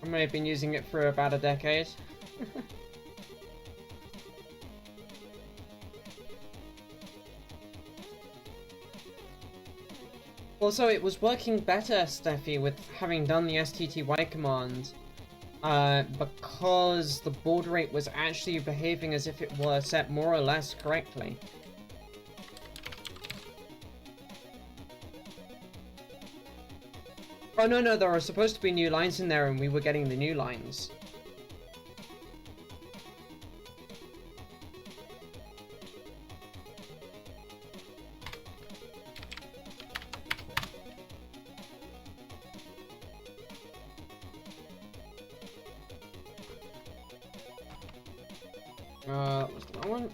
I may have been using it for about a decade. Also, it was working better, Steffi, with having done the STTY command, because the baud rate was actually behaving as if it were set more or less correctly. Oh no, there were supposed to be new lines in there and we were getting the new lines. What's the wrong one?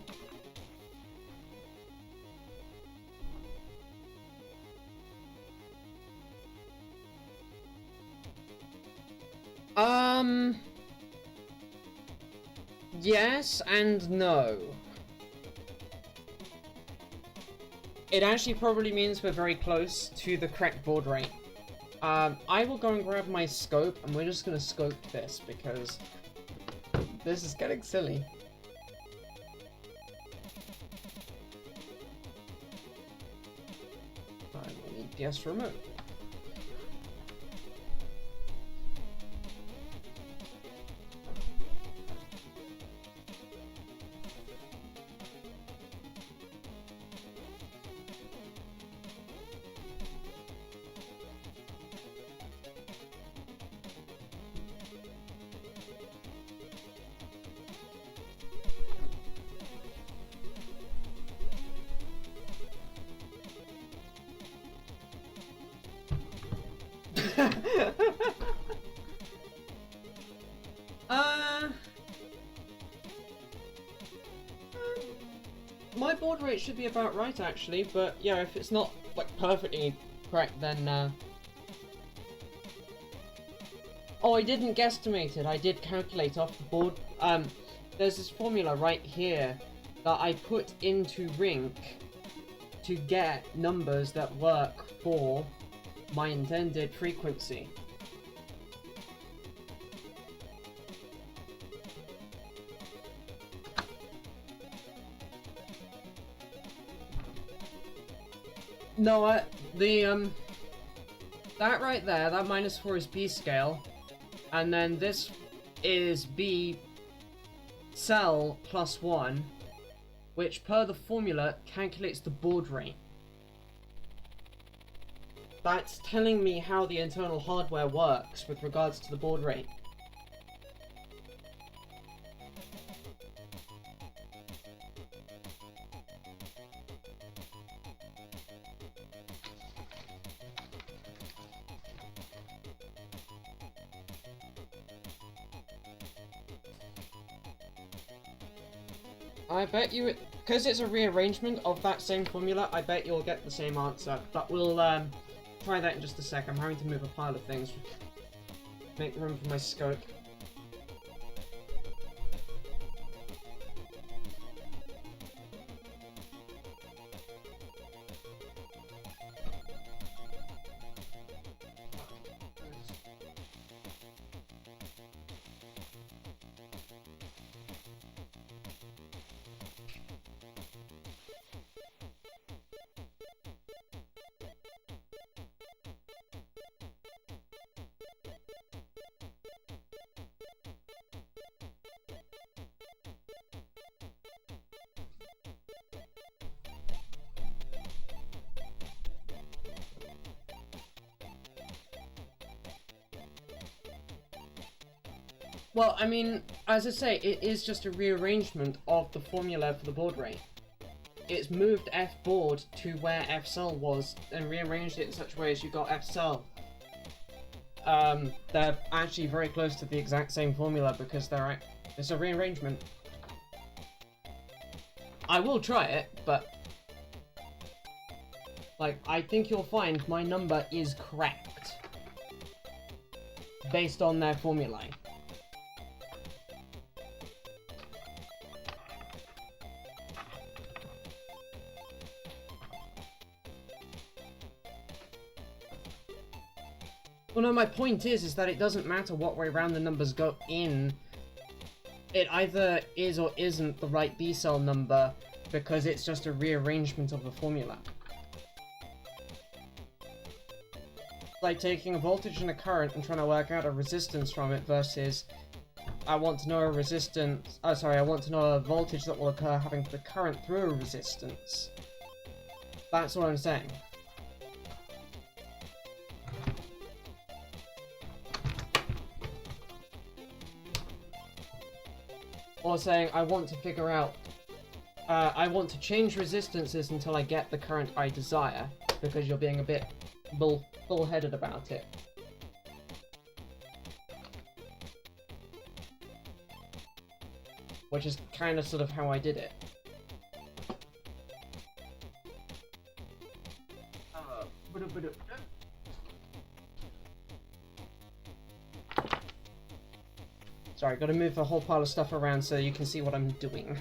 Yes and no. it actually probably means we're very close to the correct baud rate. I will go and grab my scope, and we're just gonna scope this, because this is getting silly. I need DS remote. My baud rate should be about right, actually, but yeah, if it's not, like, perfectly correct, then, Oh, I didn't guesstimate it, I did calculate off the board. There's this formula right here that I put into Rink to get numbers that work for my intended frequency. No, that right there, that -4 is B scale, and then this is B cell +1, which per the formula calculates the baud rate. That's telling me how the internal hardware works with regards to the baud rate. I bet you, because it's a rearrangement of that same formula, I bet you'll get the same answer. But we'll try that in just a sec. I'm having to move a pile of things. Make room for my scope. Well, I mean, as I say, it is just a rearrangement of the formula for the baud rate. It's moved F baud to where F cell was and rearranged it in such a way as you got F cell. They're actually very close to the exact same formula because it's a rearrangement. I will try it, but like, I think you'll find my number is correct based on their formulae. Well, no, my point is that it doesn't matter what way round the numbers go in. It either is or isn't the right B-cell number, because it's just a rearrangement of the formula. It's like taking a voltage and a current and trying to work out a resistance from it versus I want to know a resistance... Oh, sorry, I want to know a voltage that will occur having the current through a resistance. That's what I'm saying. Or saying, I want to figure out, I want to change resistances until I get the current I desire, because you're being a bit bull-headed about it. Which is kind of sort of how I did it. Sorry, gotta move a whole pile of stuff around so you can see what I'm doing.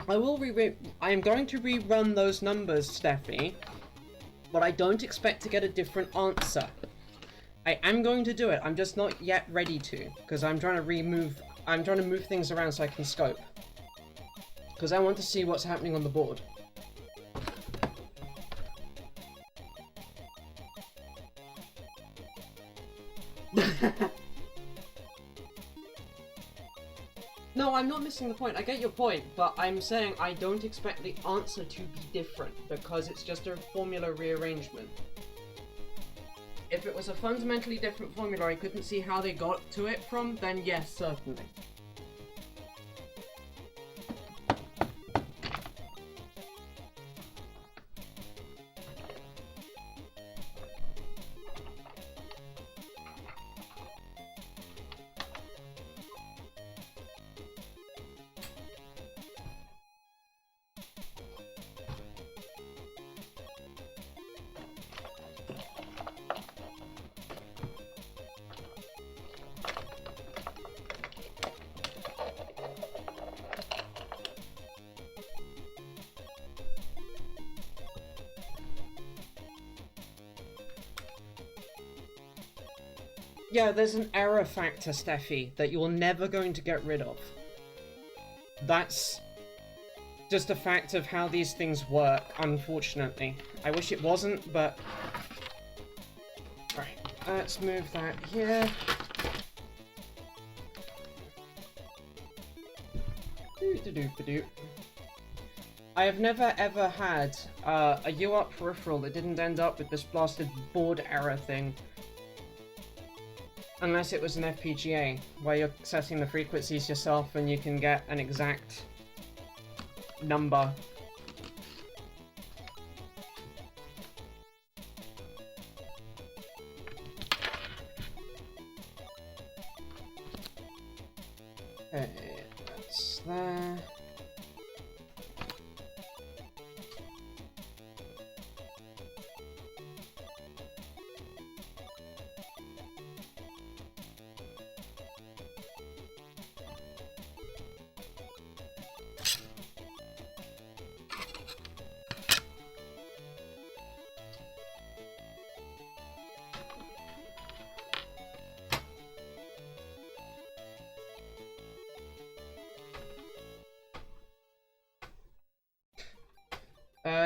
I am going to rerun those numbers, Steffi, but I don't expect to get a different answer. I am going to do it, I'm just not yet ready to, because I'm trying to move things around so I can scope. Because I want to see what's happening on the board. No, I'm not missing the point. I get your point, but I'm saying I don't expect the answer to be different because it's just a formula rearrangement. If it was a fundamentally different formula I couldn't see how they got to it from, then yes, certainly. Yeah, there's an error factor, Steffi, that you're never going to get rid of. That's just a fact of how these things work, unfortunately. I wish it wasn't, but... Right, let's move that here. I have never ever had a UART peripheral that didn't end up with this blasted board error thing. Unless it was an FPGA, where you're setting the frequencies yourself and you can get an exact number. Okay, that's there.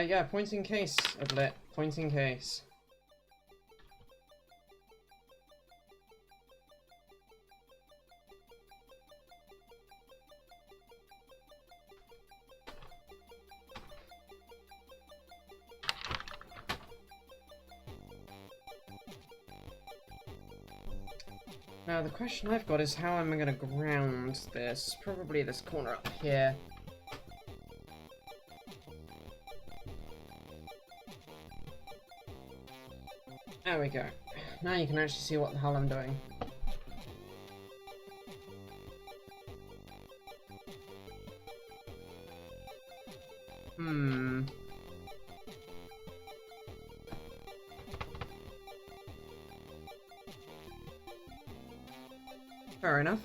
Yeah, pointing case, Ablet. Pointing case. Now, the question I've got is how am I going to ground this? Probably this corner up here. There we go. Now you can actually see what the hell I'm doing. Fair enough.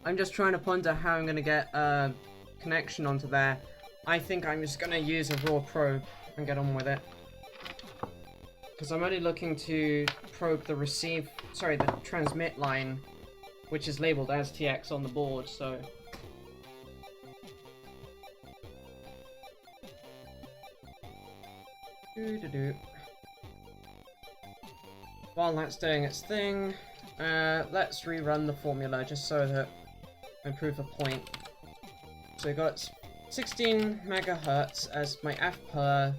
I'm just trying to ponder how I'm going to get a connection onto there. I think I'm just going to use a raw probe and get on with it. Because I'm only looking to probe the the transmit line, which is labeled as TX on the board, so... While that's doing its thing, let's rerun the formula just so that I prove a point. So we got 16 megahertz as my F per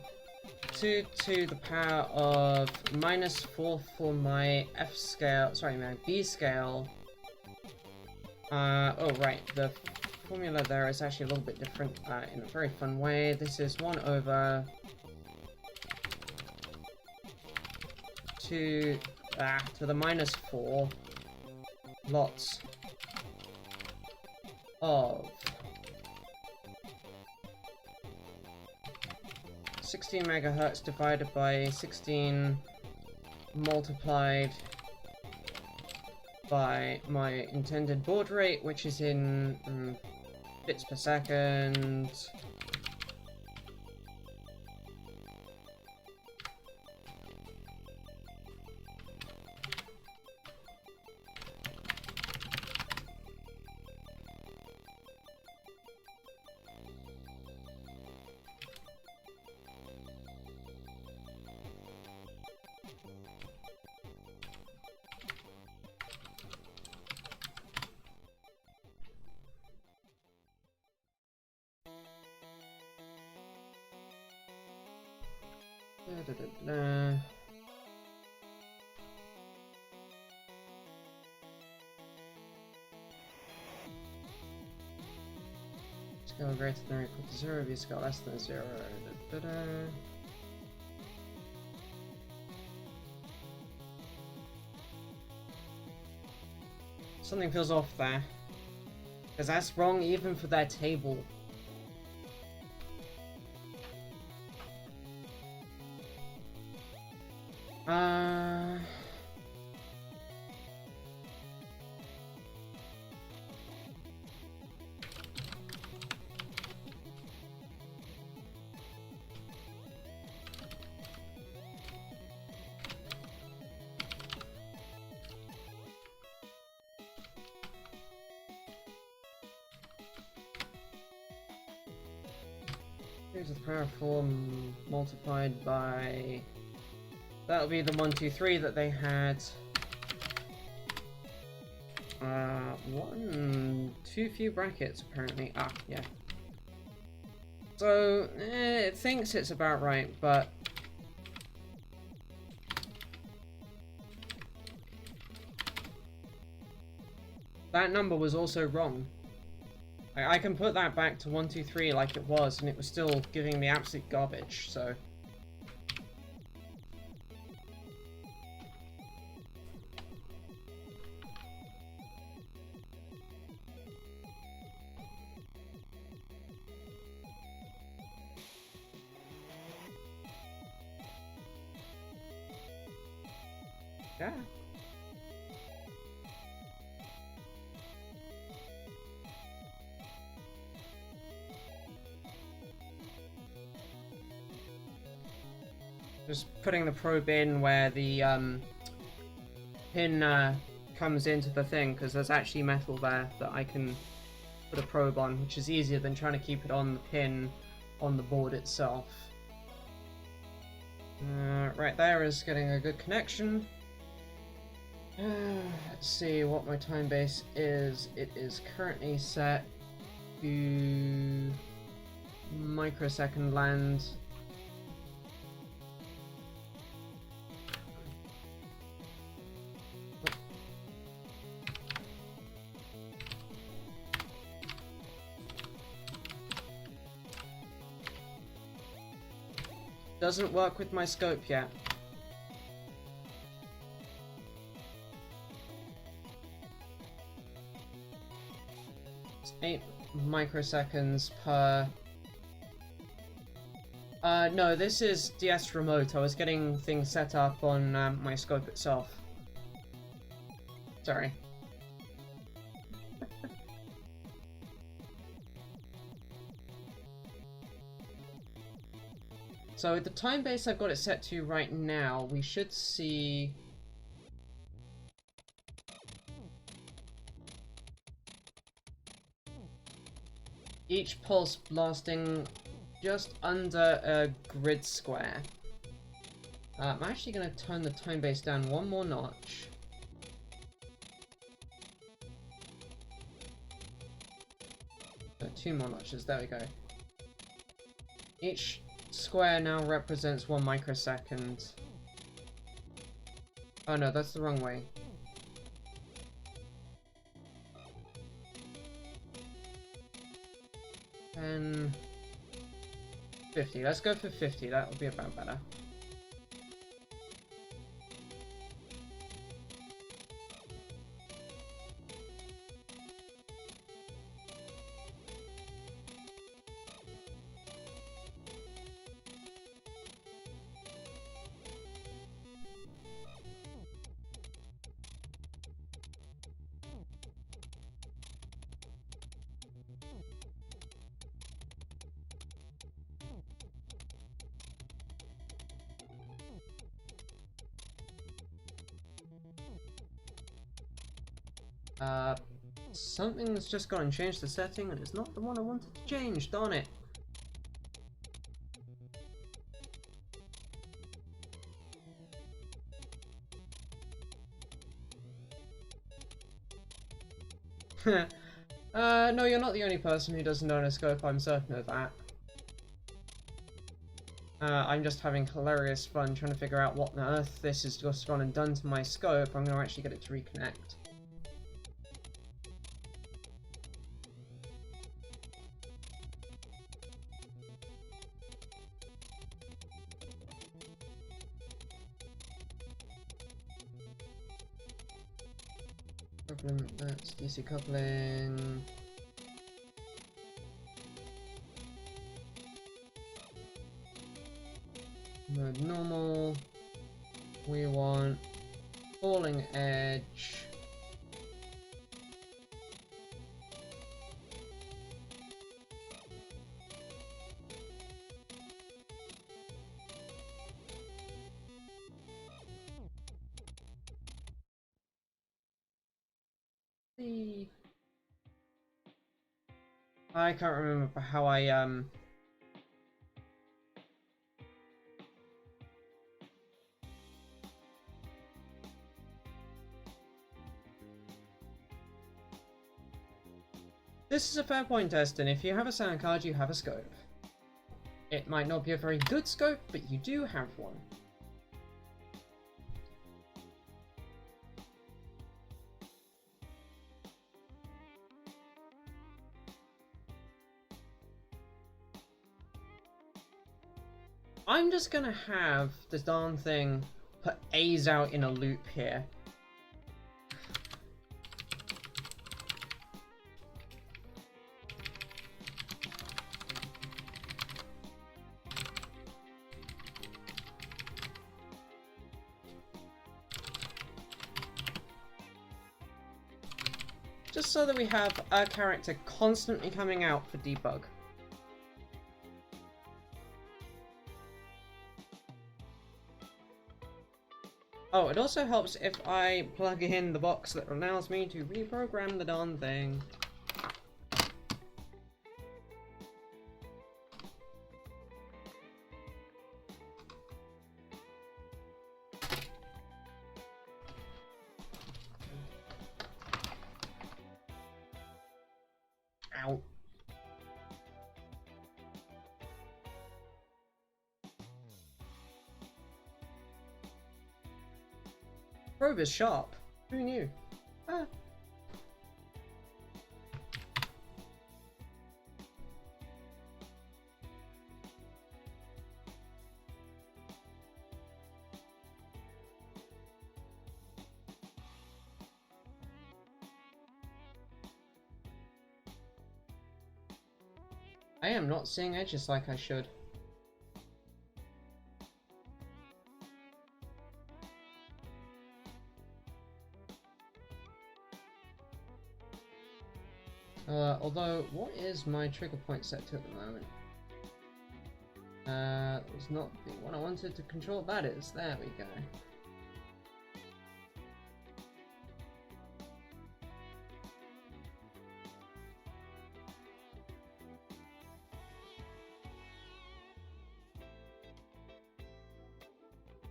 2 to the power of -4 for my F scale, sorry, my B scale. Oh right, the formula there is actually a little bit different in a very fun way. This is 1 over to the -4 lots of 16 megahertz divided by 16 multiplied by my intended baud rate, which is in bits per second. Scale greater than or equal to 0, v scale less than 0. Something feels off there. Because that's wrong even for their table. Here's the power of 4 multiplied by... That'll be the 1, 2, 3 that they had. Too few brackets apparently. Ah, yeah. So, it thinks it's about right, but... that number was also wrong. I can put that back to 1, 2, 3 like it was, and it was still giving me absolute garbage, so... yeah. Just putting the probe in where the pin comes into the thing, because there's actually metal there that I can put a probe on, which is easier than trying to keep it on the pin on the board itself. Right there is getting a good connection. Let's see what my time base is. It is currently set to microsecond land. Doesn't work with my scope yet. It's 8 microseconds per... no, this is DS remote. I was getting things set up on my scope itself. Sorry. So the time base I've got it set to right now, we should see... each pulse lasting just under a grid square. I'm actually going to turn the time base down one more notch. Two more notches, there we go. Each square now represents 1 microsecond. Oh no, that's the wrong way. And 50. Let's go for 50. That will be about better. Something's just gone and changed the setting, and it's not the one I wanted to change, darn it. No, you're not the only person who doesn't own a scope, I'm certain of that. I'm just having hilarious fun trying to figure out what on earth this has just gone and done to my scope. I'm going to actually get it to reconnect. Problem, that's DC coupling. Mode normal. We want falling edge. I can't remember how I This is a fair point, Destin. If you have a sound card, you have a scope. It might not be a very good scope, but you do have one. I'm just gonna have this darn thing put A's out in a loop here. Just so that we have a character constantly coming out for debug. Oh, it also helps if I plug in the box that allows me to reprogram the darn thing. Ow. Probe is sharp. Who knew? Ah. I am not seeing edges like I should. Although, what is my trigger point set to at the moment? It's not the one I wanted to control. That is. There we go.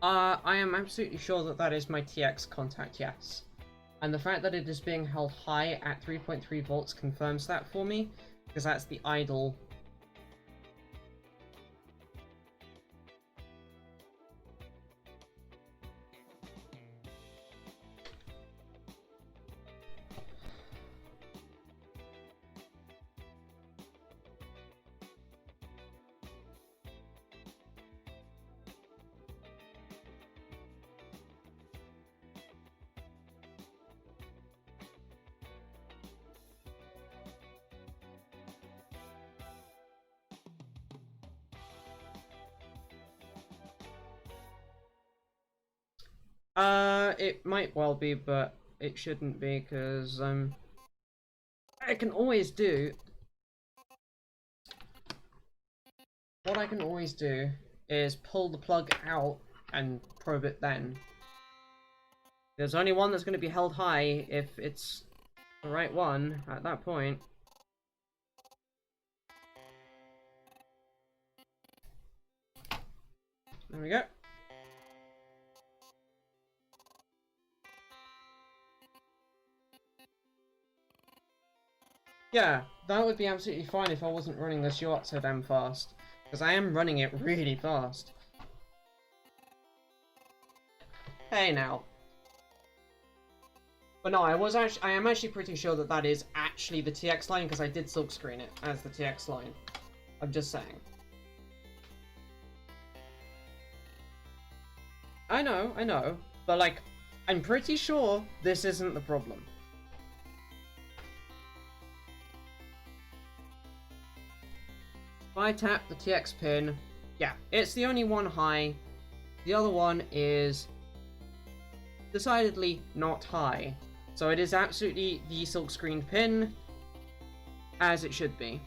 I am absolutely sure that that is my TX contact, yes. And the fact that it is being held high at 3.3 volts confirms that for me, because that's the idle. It might well be, but it shouldn't be, because, I can always do... What I can always do is pull the plug out and probe it then. There's only one that's going to be held high if it's the right one at that point. There we go. Yeah, that would be absolutely fine if I wasn't running this UART so damn fast. Because I am running it really fast. Hey now. But no, I am actually pretty sure that that is actually the TX line, because I did silk screen it as the TX line. I'm just saying. I know, but like, I'm pretty sure this isn't the problem. If I tap the TX pin, yeah, it's the only one high. The other one is decidedly not high. So it is absolutely the silk screened pin, as it should be.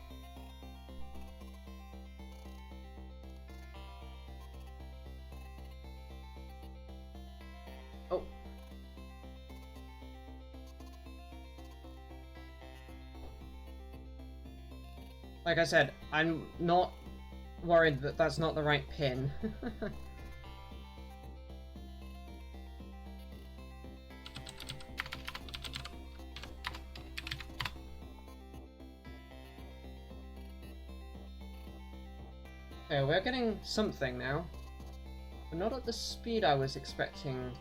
Oh. Like I said, I'm not worried that that's not the right pin. Okay, we're getting something now, but not at the speed I was expecting.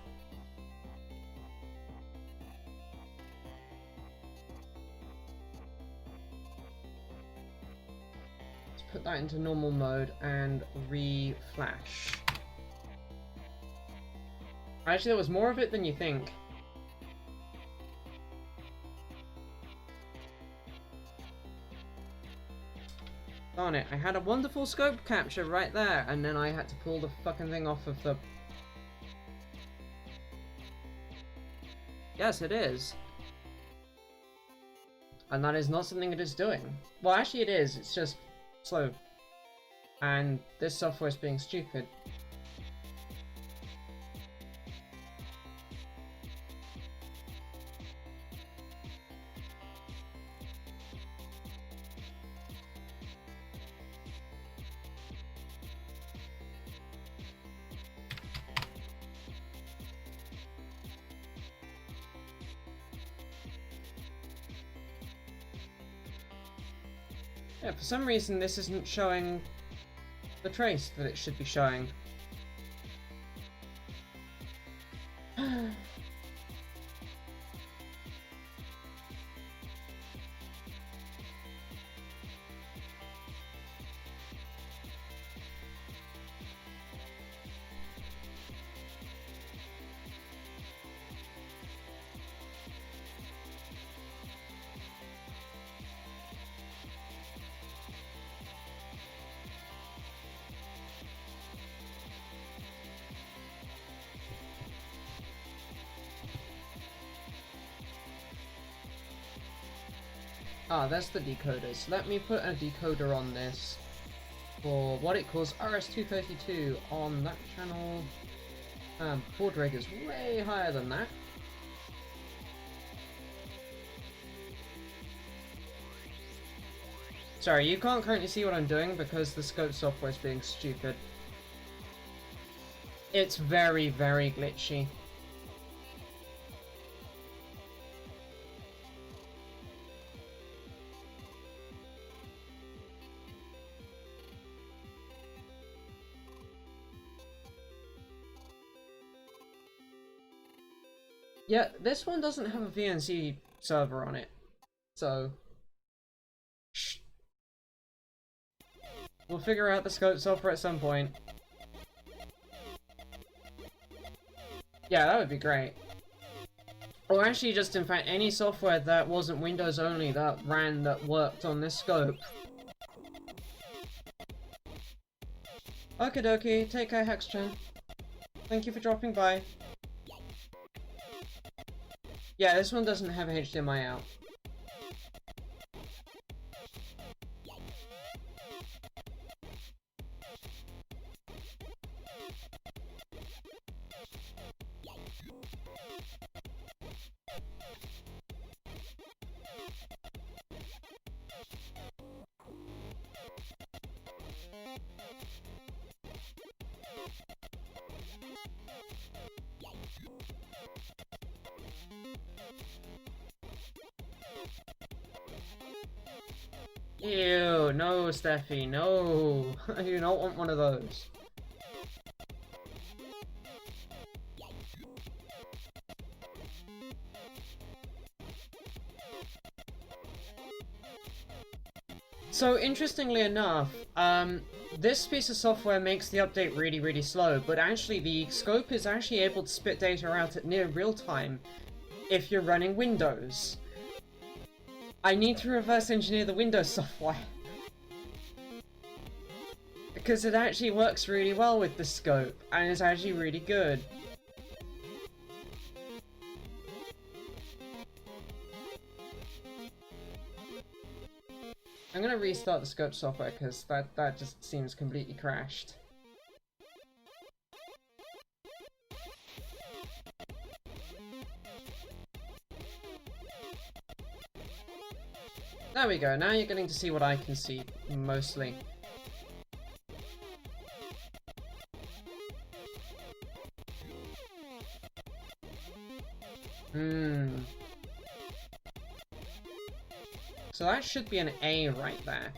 Let's put that into normal mode and re-flash. Actually, there was more of it than you think. Darn it, I had a wonderful scope capture right there, and then I had to pull the fucking thing off of the... Yes, it is. And that is not something it is doing. Well, actually it is, it's just slow. And this software is being stupid. Yeah, for some reason this isn't showing the trace that it should be showing. Ah, that's the decoders. Let me put a decoder on this for what it calls RS-232 on that channel. Baud rate is way higher than that. Sorry, you can't currently see what I'm doing because the scope software is being stupid. It's very, very glitchy. Yeah, this one doesn't have a VNC server on it, so... Shh. We'll figure out the scope software at some point. Yeah, that would be great. Or actually just, in fact, any software that wasn't Windows only that worked on this scope. Okie dokie, take care Hexchan. Thank you for dropping by. Yeah, this one doesn't have HDMI out. Ew, no, Steffi, no. I do not want one of those. So, interestingly enough, this piece of software makes the update really, really slow, but actually the scope is actually able to spit data out at near real time if you're running Windows. I need to reverse engineer the Windows software. Because it actually works really well with the scope, and it's actually really good. I'm gonna restart the scope software because that just seems completely crashed. There we go, now you're getting to see what I can see, mostly. So that should be an A right there.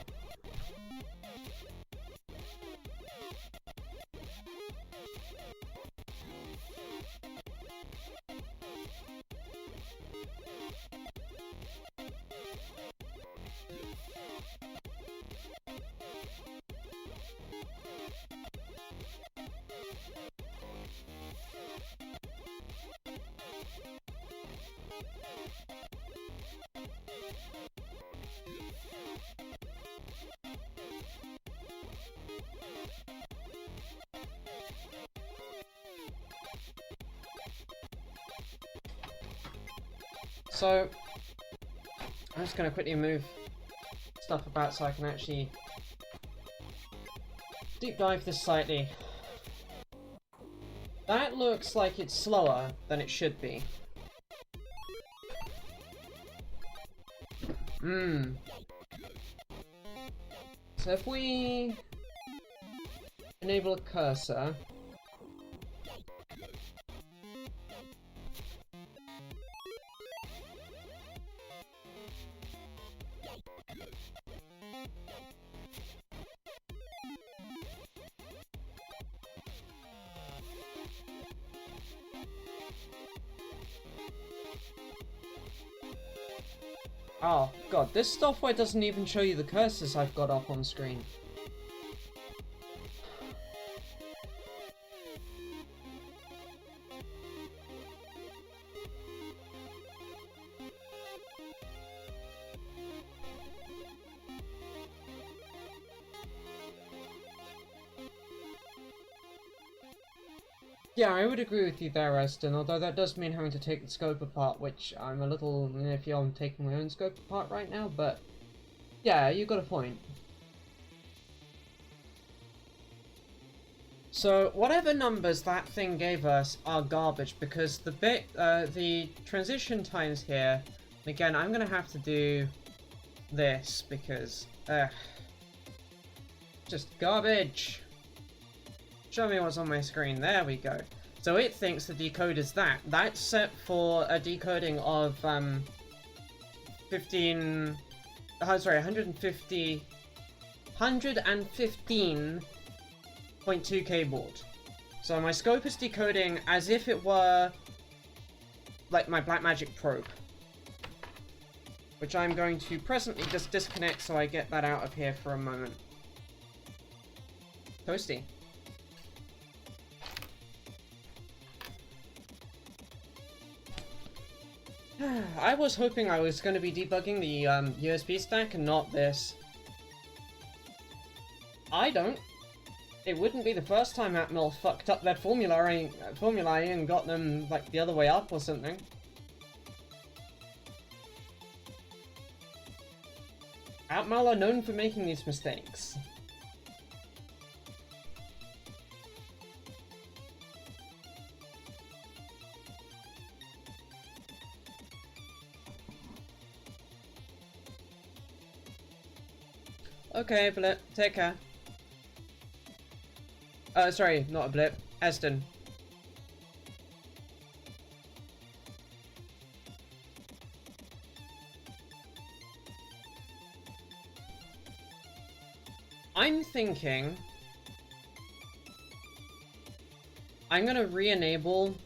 So, I'm just gonna quickly move stuff about so I can actually deep dive this slightly. That looks like it's slower than it should be. So if we enable a cursor, oh god, this software doesn't even show you the cursors I've got up on screen. Yeah, I would agree with you there, Eston, although that does mean having to take the scope apart, which I'm a little iffy on taking my own scope apart right now, but yeah, you got a point. So, whatever numbers that thing gave us are garbage, because the transition times here, again, I'm gonna have to do this, because, just garbage. Show me what's on my screen. There we go. So it thinks the decode is that. That's set for a decoding of 115 115.2K So my scope is decoding as if it were like my Blackmagic probe, which I'm going to presently just disconnect so I get that out of here for a moment. Toasty. I was hoping I was going to be debugging the USB stack and not this. I don't. It wouldn't be the first time Atmel fucked up their formulae and got them like the other way up or something. Atmel are known for making these mistakes. Okay, Blip, take care. Sorry, not a Blip. Eston. I'm thinking I'm gonna re-enable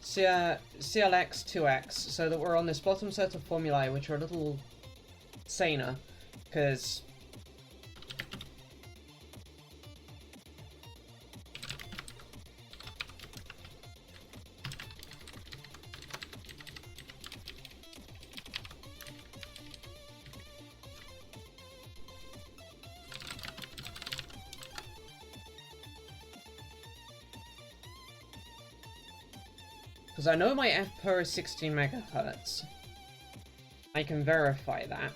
CLX 2x so that we're on this bottom set of formulae, which are a little saner, because I know my FPER is 16 megahertz. I can verify that.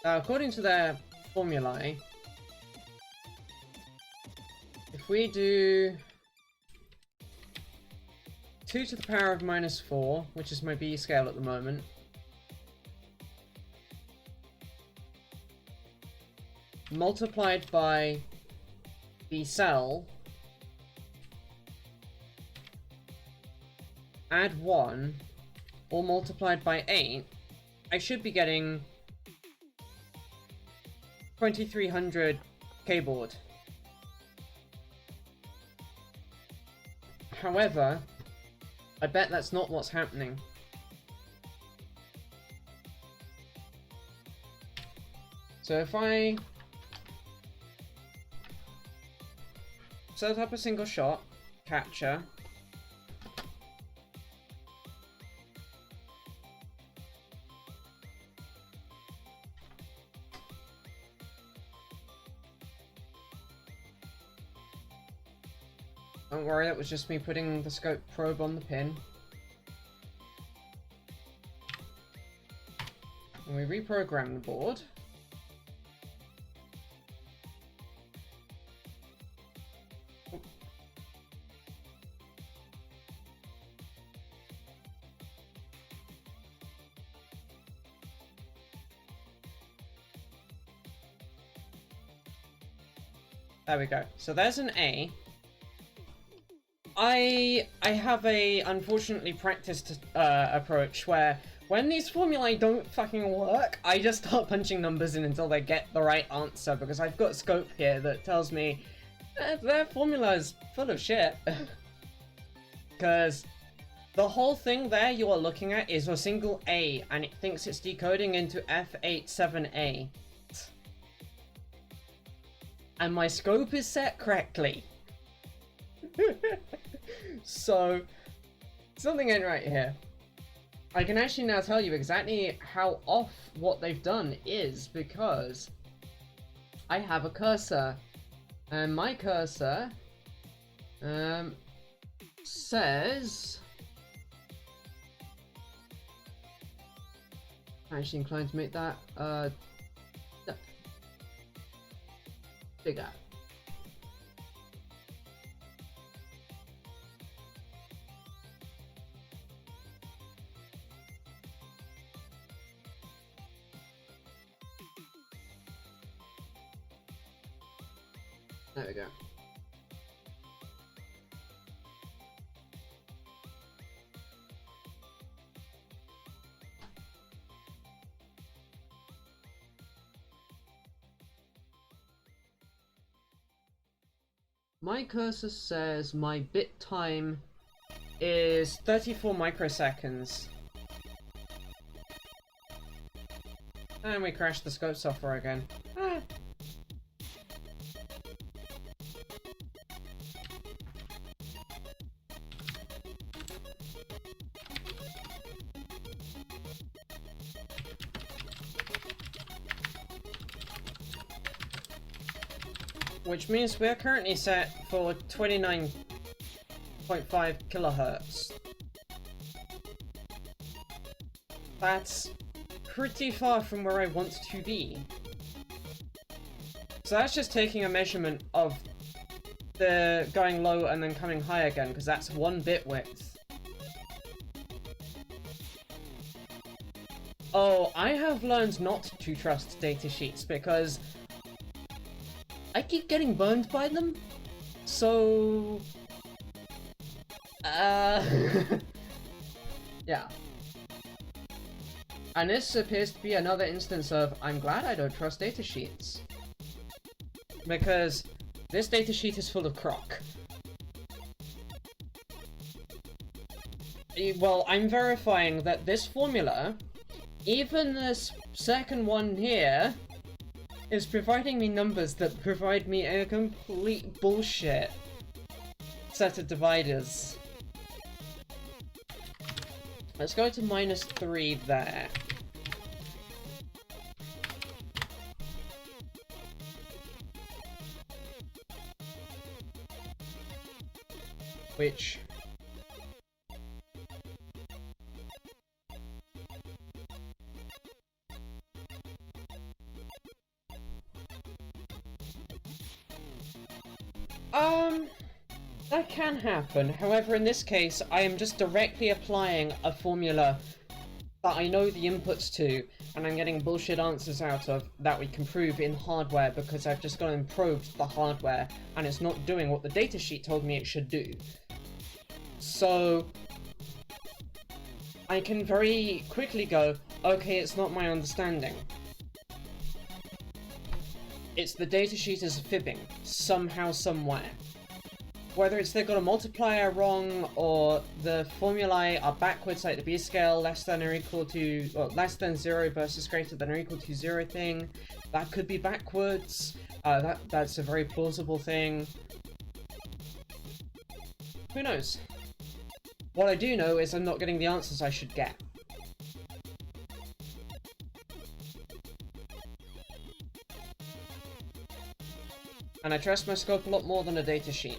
According to their formulae, if we do 2 to the power of -4, which is my B scale at the moment, multiplied by the cell, add 1, or multiplied by 8, I should be getting 2300 keyboard. However, I bet that's not what's happening. So if I set up a single shot, capture, don't worry, that was just me putting the scope probe on the pin. And we reprogram the board. There we go. So there's an A. I have a unfortunately practiced approach where when these formulae don't fucking work, I just start punching numbers in until they get the right answer, because I've got scope here that tells me their formula is full of shit. Because the whole thing there you are looking at is a single A, and it thinks it's decoding into F87A. And my scope is set correctly. So, something ain't right here. I can actually now tell you exactly how off what they've done is, because I have a cursor. And my cursor says... I'm actually inclined to make that bigger. There we go. My cursor says my bit time is 34 microseconds. And we crashed the scope software again. Ah. Which means we're currently set for 29.5 kilohertz. That's pretty far from where I want to be. So that's just taking a measurement of the going low and then coming high again, because that's 1 bit width. Oh, I have learned not to trust datasheets because I keep getting burned by them. So Yeah. And this appears to be another instance of, I'm glad I don't trust datasheets. Because this datasheet is full of crock. Well, I'm verifying that this formula, even this second one here, is providing me numbers that provide me a complete bullshit set of dividers. Let's go to -3 there. Which... that can happen. However, in this case, I am just directly applying a formula that I know the inputs to, and I'm getting bullshit answers out of that we can prove in hardware because I've just gone and probed the hardware, and it's not doing what the datasheet told me it should do. So I can very quickly go, okay, it's not my understanding. It's the datasheet is fibbing, somehow, somewhere. Whether it's they've got a multiplier wrong, or the formulae are backwards, like the B-scale less than or equal to, well, less than 0 versus greater than or equal to 0 thing, that could be backwards. That's a very plausible thing. Who knows? What I do know is I'm not getting the answers I should get. And I trust my scope a lot more than a datasheet.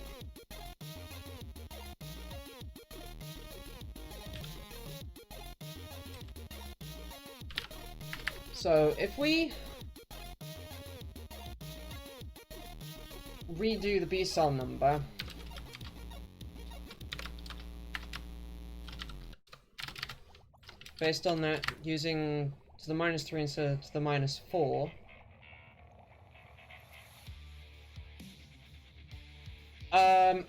So, if we redo the B-cell number, based on that, using to the -3 instead of to the -4,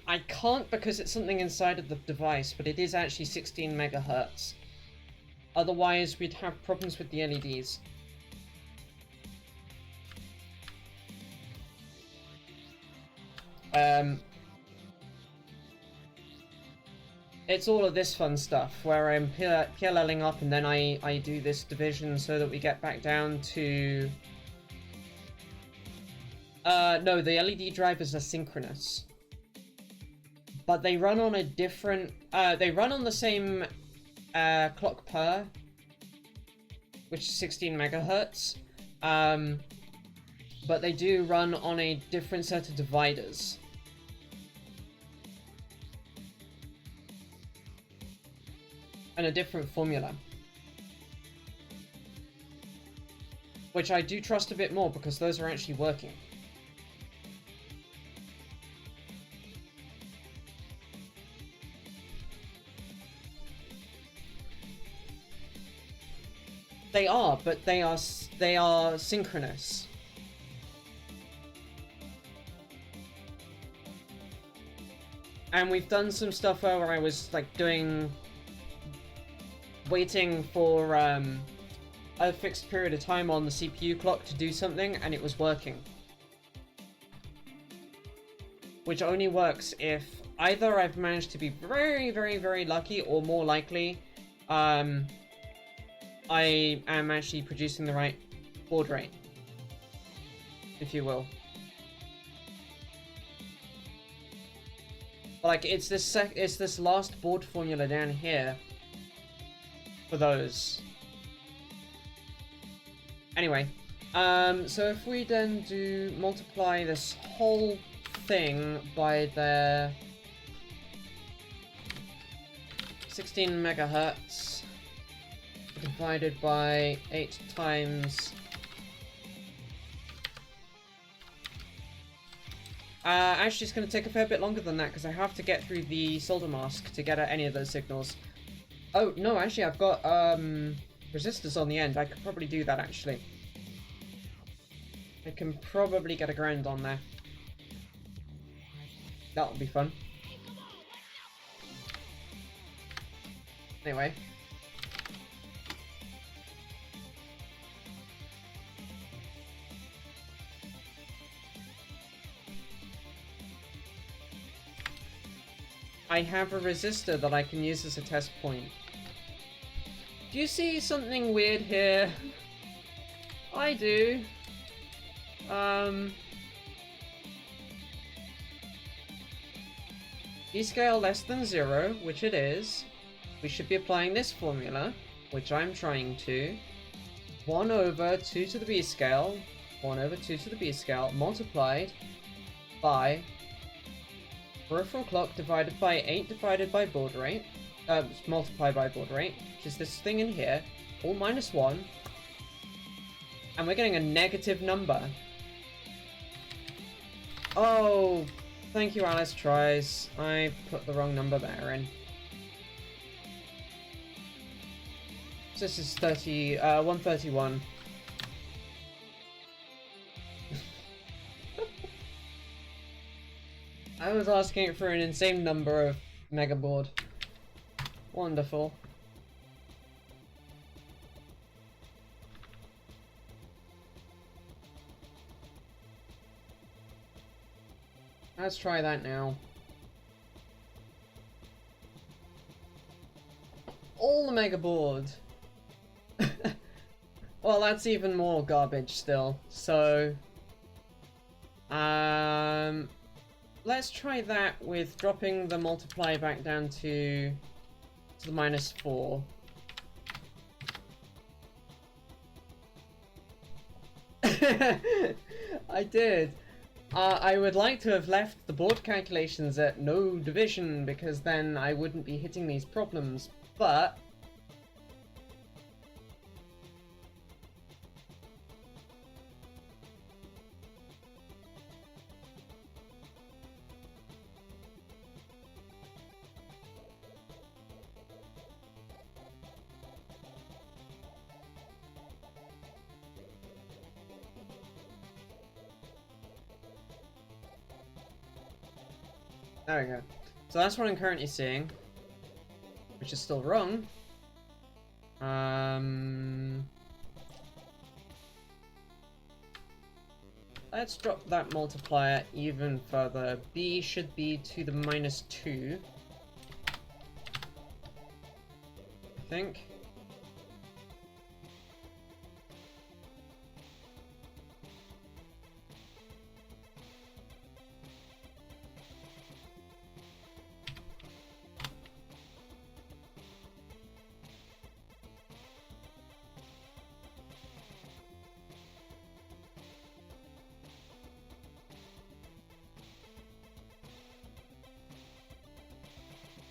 I can't because it's something inside of the device, but it is actually 16 megahertz. Otherwise, we'd have problems with the LEDs. It's all of this fun stuff, where I'm PLLing up and then I do this division so that we get back down to... no, the LED drivers are synchronous. But they run on a different... they run on the same clock per, which is 16 megahertz. But they do run on a different set of dividers. And a different formula. Which I do trust a bit more because those are actually working. They are, but they are synchronous. And we've done some stuff where I was like waiting for a fixed period of time on the CPU clock to do something, and it was working. Which only works if either I've managed to be very, very, very lucky, or more likely, I am actually producing the right baud rate, if you will. Like, it's this last baud formula down here for those. Anyway, so if we then multiply this whole thing by the 16 megahertz divided by 8 times... actually it's going to take a fair bit longer than that because I have to get through the solder mask to get at any of those signals. Oh, no, actually I've got resistors on the end. I could probably do that, actually. I can probably get a ground on there. That'll be fun. Anyway. I have a resistor that I can use as a test point. Do you see something weird here? I do. B-scale less than 0, which it is. We should be applying this formula, which I'm trying to. 1 over 2 to the B-scale, 1 over 2 to the B-scale, multiplied by peripheral clock divided by 8 divided by baud rate, multiplied by baud rate, which is this thing in here, all minus 1, and we're getting a negative number. Oh, thank you, Alice Tries. I put the wrong number there in. So this is 131. I was asking for an insane number of megabaud. Wonderful. Let's try that now. All the megabaud. Well, that's even more garbage still. So, let's try that with dropping the multiply back down to the minus 4. I did. I would like to have left the board calculations at no division, because then I wouldn't be hitting these problems, but... There we go. So that's what I'm currently seeing, which is still wrong. Let's drop that multiplier even further. B should be to the minus 2. I think.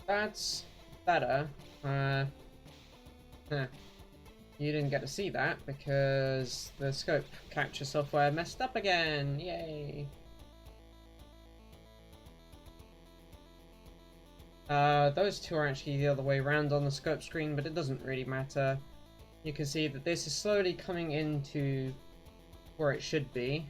That's better. You didn't get to see that because the scope capture software messed up again. Yay! Those two are actually the other way around on the scope screen, but it doesn't really matter. You can see that this is slowly coming into where it should be.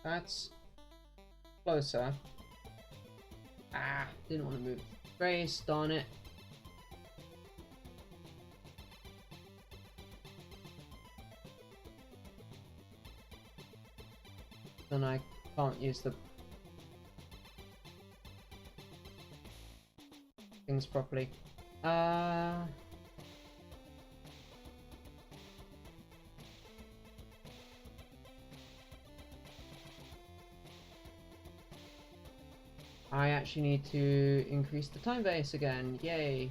That's closer. Ah, didn't want to move the trace, darn it. Then I can't use the things properly. I actually need to increase the time base again. Yay.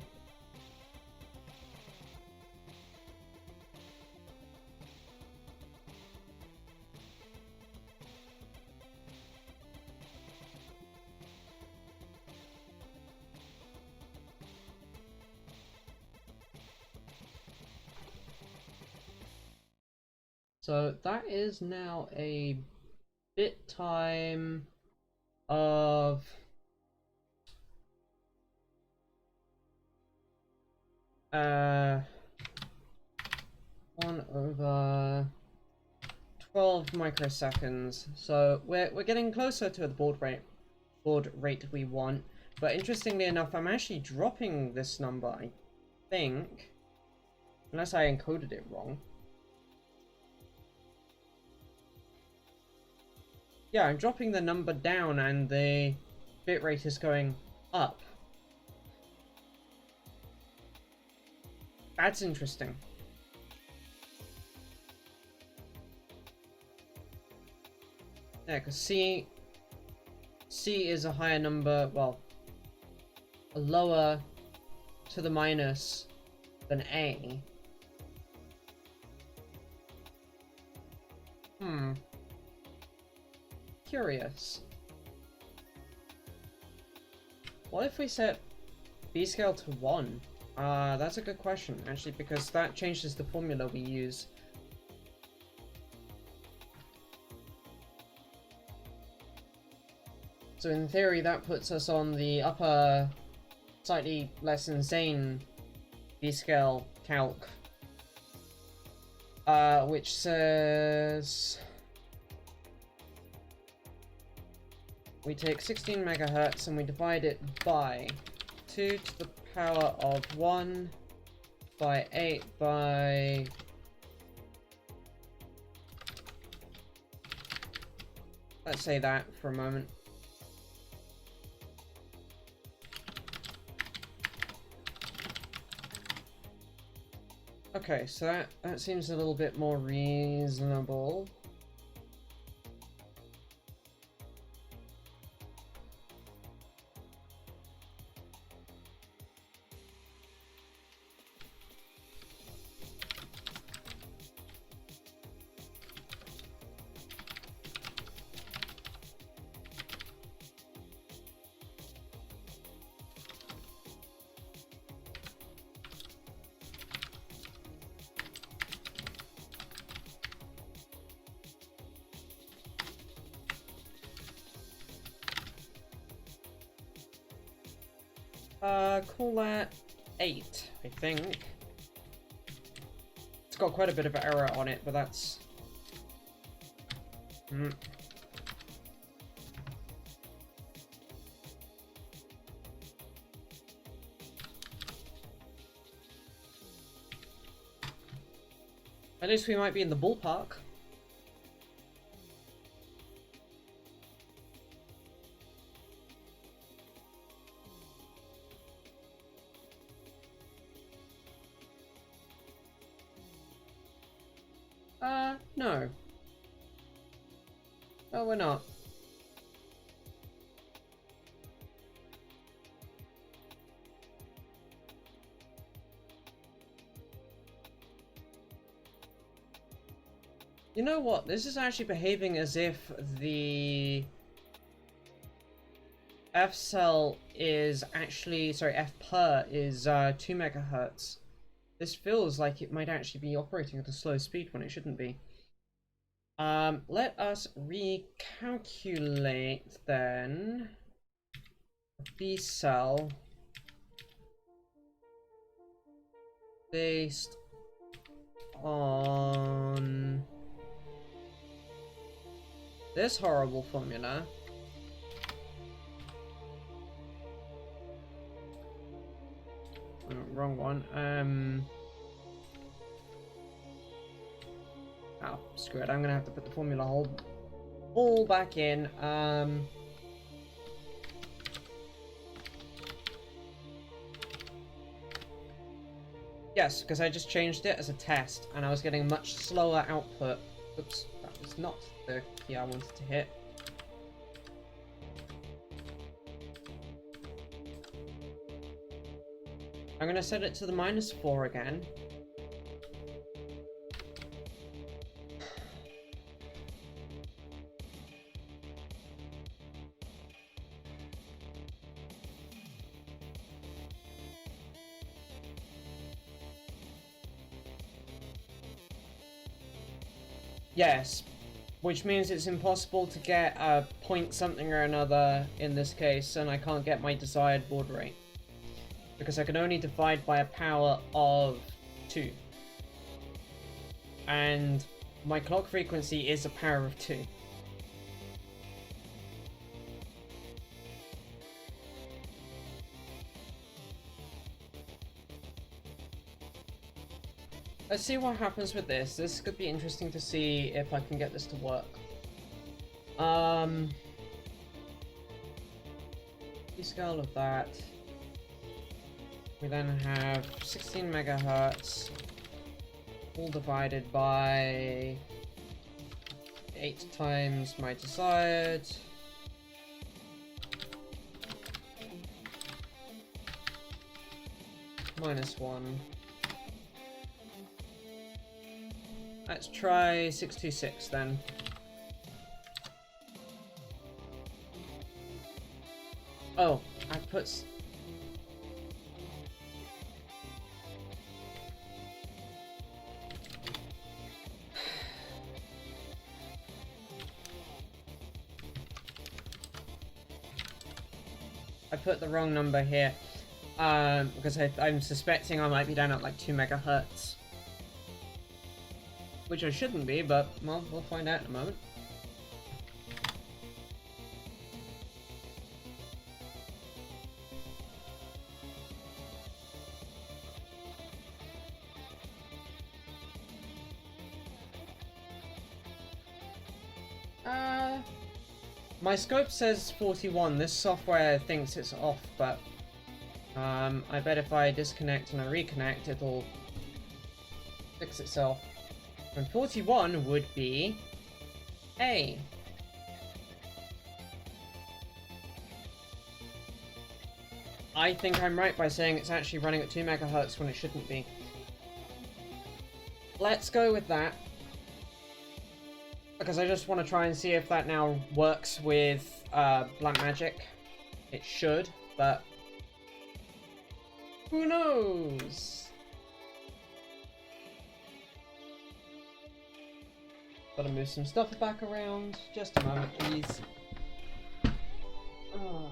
So that is now a bit time of 1/12 microseconds. So we're getting closer to the baud rate we want. But interestingly enough, I'm actually dropping this number, I think, unless I encoded it wrong. Yeah, I'm dropping the number down and the bitrate is going up. That's interesting. Yeah, because C is a higher number, well, a lower to the minus than A. Curious. What if we set B scale to 1? That's a good question, actually, because that changes the formula we use. So in theory, that puts us on the upper, slightly less insane B scale calc, which says we take 16 megahertz and we divide it by 2 to the power of 1 by 8 by... Let's say that for a moment. Okay, so that seems a little bit more reasonable. Call that 8, I think. It's got quite a bit of error on it, but that's... At least we might be in the ballpark. No. No, we're not. You know what? This is actually behaving as if the F cell is actually, sorry, F per is 2 megahertz. This feels like it might actually be operating at a slow speed when it shouldn't be. Let us recalculate then B cell based on this horrible formula. Oh, wrong one. Oh, screw it. I'm gonna have to put the formula all back in. Yes, because I just changed it as a test, and I was getting much slower output. Oops, that was not the key I wanted to hit. I'm gonna set it to the -4 again. Yes, which means it's impossible to get a point something or another in this case, and I can't get my desired baud rate. Because I can only divide by a power of 2. And my clock frequency is a power of 2. Let's see what happens with this. This could be interesting to see if I can get this to work. The scale of that. We then have 16 megahertz, all divided by 8 times my desired. Minus 1. Let's try 626 then. Oh, I put... I put the wrong number here. Because I'm suspecting I might be down at like 2 megahertz. Which I shouldn't be, but, well, we'll find out in a moment. My scope says 41. This software thinks it's off, but I bet if I disconnect and I reconnect, it'll fix itself. And 41 would be A. I think I'm right by saying it's actually running at 2 megahertz when it shouldn't be. Let's go with that. Because I just want to try and see if that now works with Black Magic. It should, but who knows? Gotta move some stuff back around. Just a moment, please. Oh.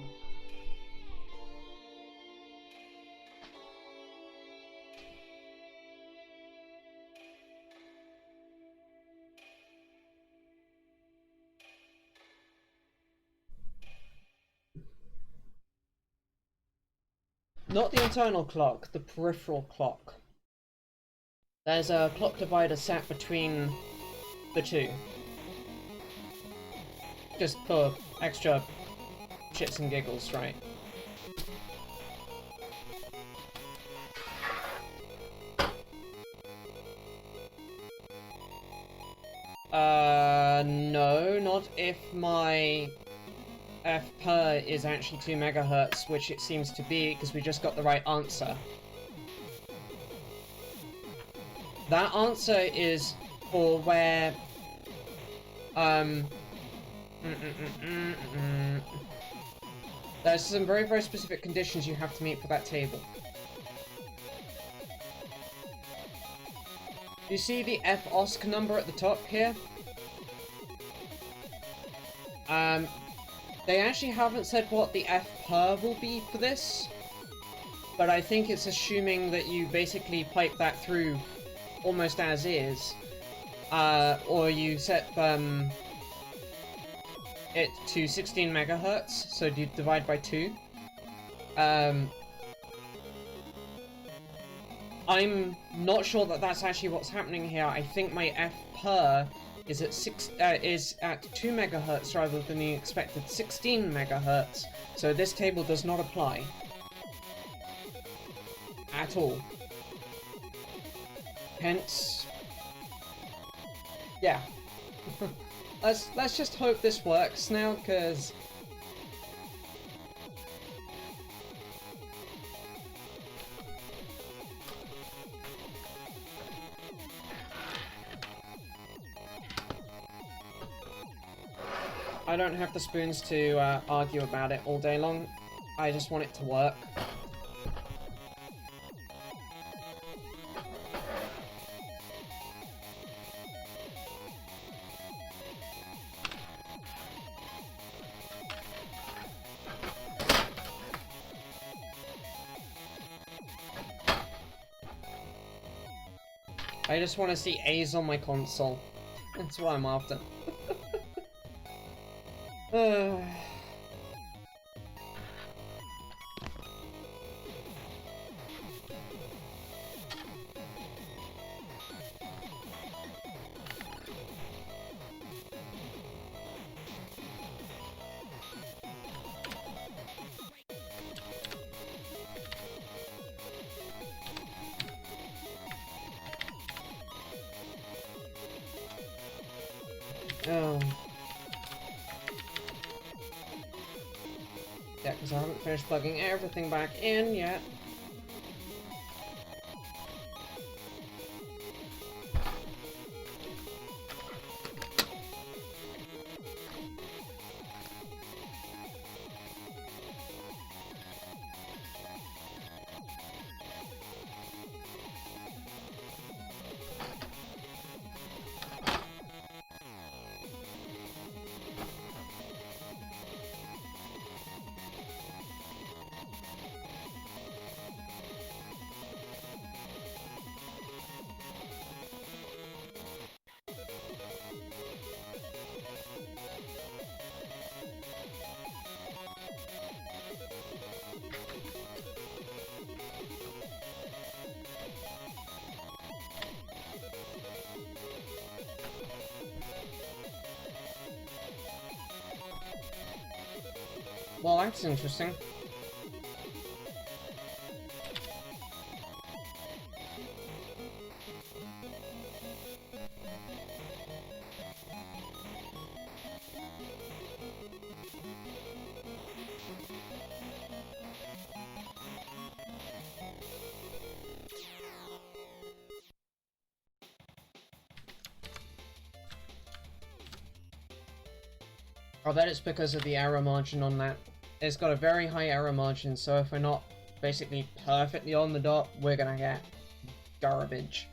Not the internal clock, the peripheral clock. There's a clock divider sat between the two. Just for extra shits and giggles, right? No, not if my F per is actually 2 megahertz, which it seems to be, because we just got the right answer. That answer is for where there's some very, very specific conditions you have to meet for that table. You see the FOSC number at the top here? They actually haven't said what the F per will be for this, but I think it's assuming that you basically pipe that through almost as is, or you set it to 16 megahertz, so you divide by 2. I'm not sure that that's actually what's happening here. I think my F per is at 2 megahertz rather than the expected 16 megahertz, so this table does not apply at all. Hence, yeah. let's just hope this works now, because I don't have the spoons to argue about it all day long. I just want it to work. I just want to see A's on my console. That's what I'm after. Oh. Yeah, because I haven't finished plugging everything back in yet. Well, that's interesting. I bet it's because of the error margin on that. It's got a very high error margin, so if we're not basically perfectly on the dot, we're gonna get garbage.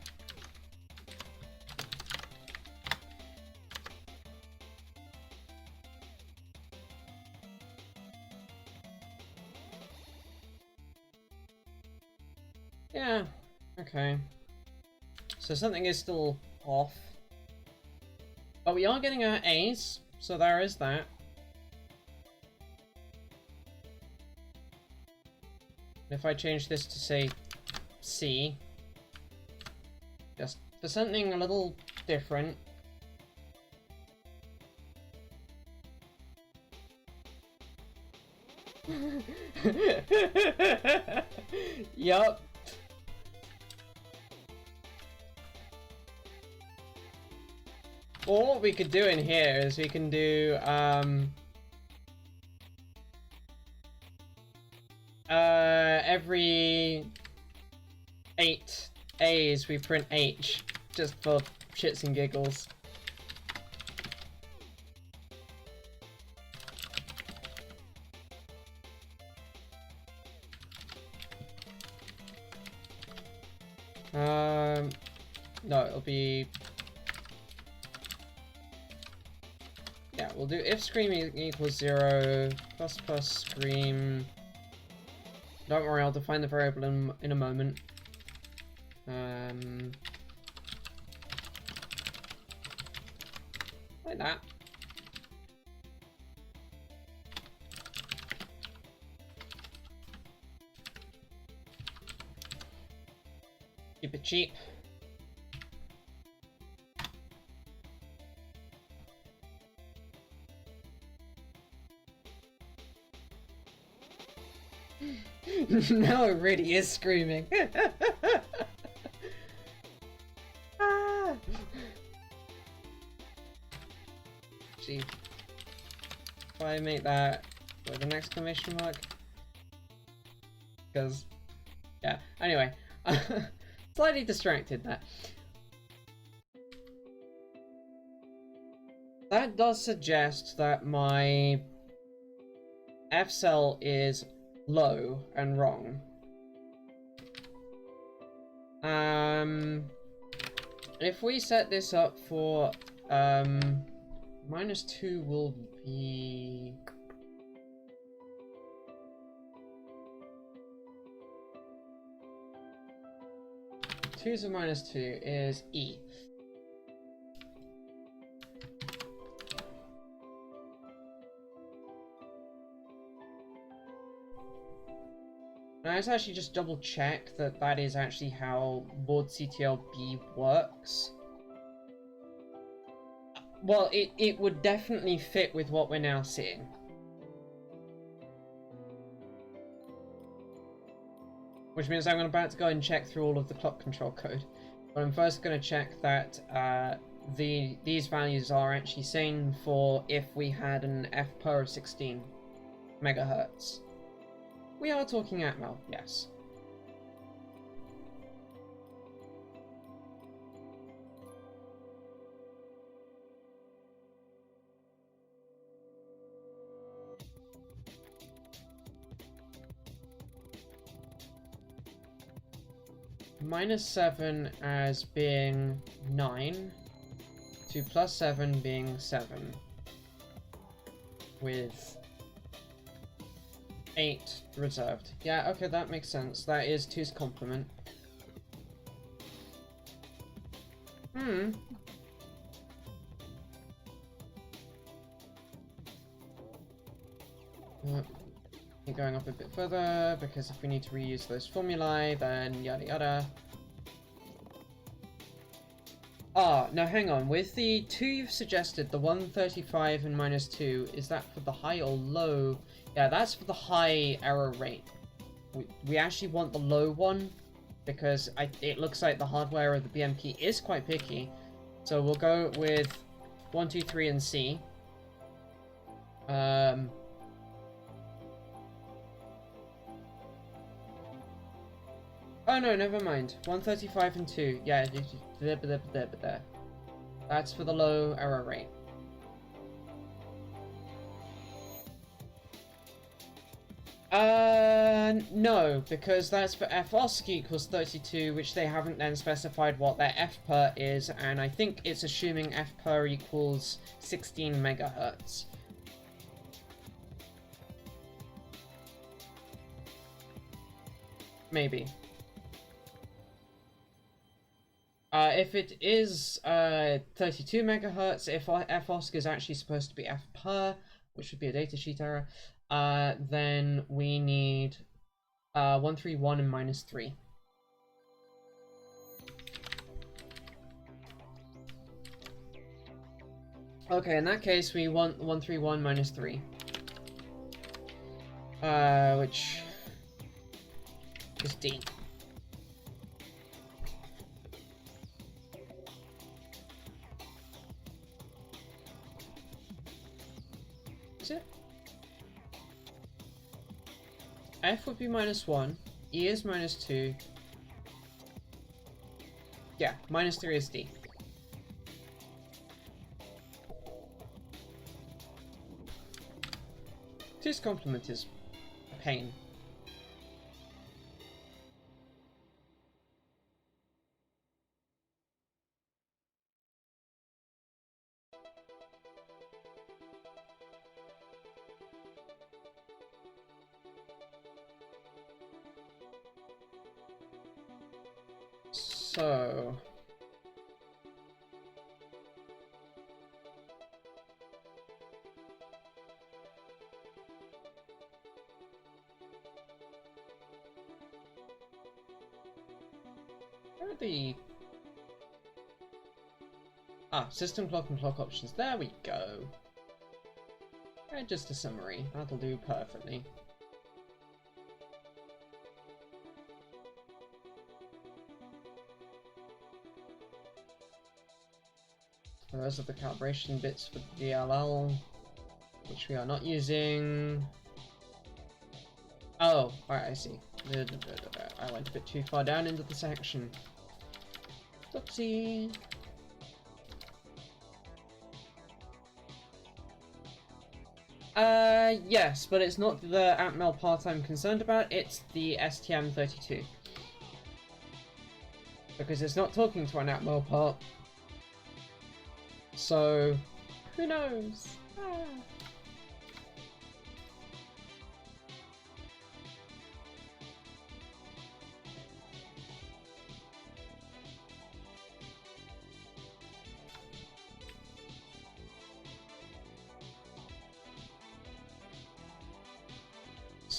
Yeah, okay. So something is still off. But we are getting our A's, so there is that. If I change this to, say, C, just for something a little different. Yup. Well, what we could do in here is we can do, every 8 A's we print H, just for shits and giggles. No, it'll be... Yeah, we'll do if scream equals 0, plus plus scream... Don't worry, I'll define the variable in a moment. Like that. Keep it cheap. Now it really is screaming. Ah. Gee. If I make that with an exclamation mark. Because, yeah. Anyway. Slightly distracted there. That does suggest that my F cell is low and wrong. If we set this up for -2 will be 2 to minus 2 is E. Now let's actually just double check that that is actually how boardctlb works. Well, it would definitely fit with what we're now seeing. Which means I'm about to go and check through all of the clock control code. But I'm first going to check that these values are actually same for if we had an FPER of 16 megahertz. We are talking atmel, yes. -7 as being 9 to +7 being 7 with 8 reserved. Yeah, okay, that makes sense. That is 2's complement. Keep going up a bit further, because if we need to reuse those formulae, then yada yada. Ah, now hang on. With the 2 you've suggested, the 135 and -2, is that for the high or low? Yeah, that's for the high error rate. We actually want the low one, because it looks like the hardware of the BMP is quite picky. So we'll go with 1, 2, 3, and C. Oh no, never mind. 135 and 2. Yeah, there. That's for the low error rate. No, because that's for FOSC equals 32, which they haven't then specified what their FPER is, and I think it's assuming FPER equals 16 megahertz. Maybe. If it is 32 megahertz, if FOSC is actually supposed to be FPER, which would be a datasheet error, then we need 131 and -3. Okay, in that case, we want 131 -3. Which is D. Is it? F would be -1, E is -2. Yeah, -3 is D. Two's complement is a pain. So... where are the... system clock and clock options. There we go. And just a summary. That'll do perfectly. Those are the calibration bits for the DLL, which we are not using. Oh, alright, I see. I went a bit too far down into the section. Oopsie. Yes, but it's not the atmel part I'm concerned about, it's the STM32. Because it's not talking to an atmel part. So, who knows?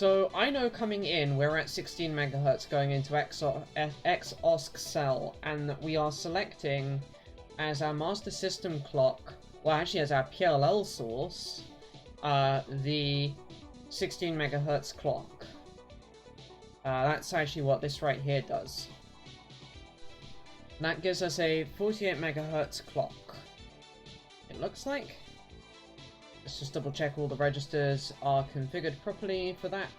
So I know coming in we're at 16 megahertz going into XOSC cell, and that we are selecting as our master system clock, well actually as our PLL source, the 16 megahertz clock. That's actually what this right here does. And that gives us a 48 megahertz clock, it looks like. Let's just double check all the registers are configured properly for that.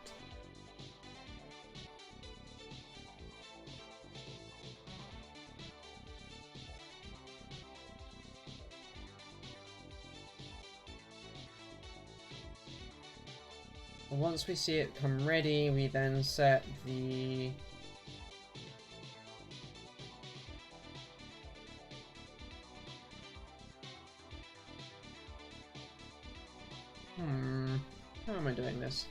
Once we see it come ready, we then set the how am I doing this?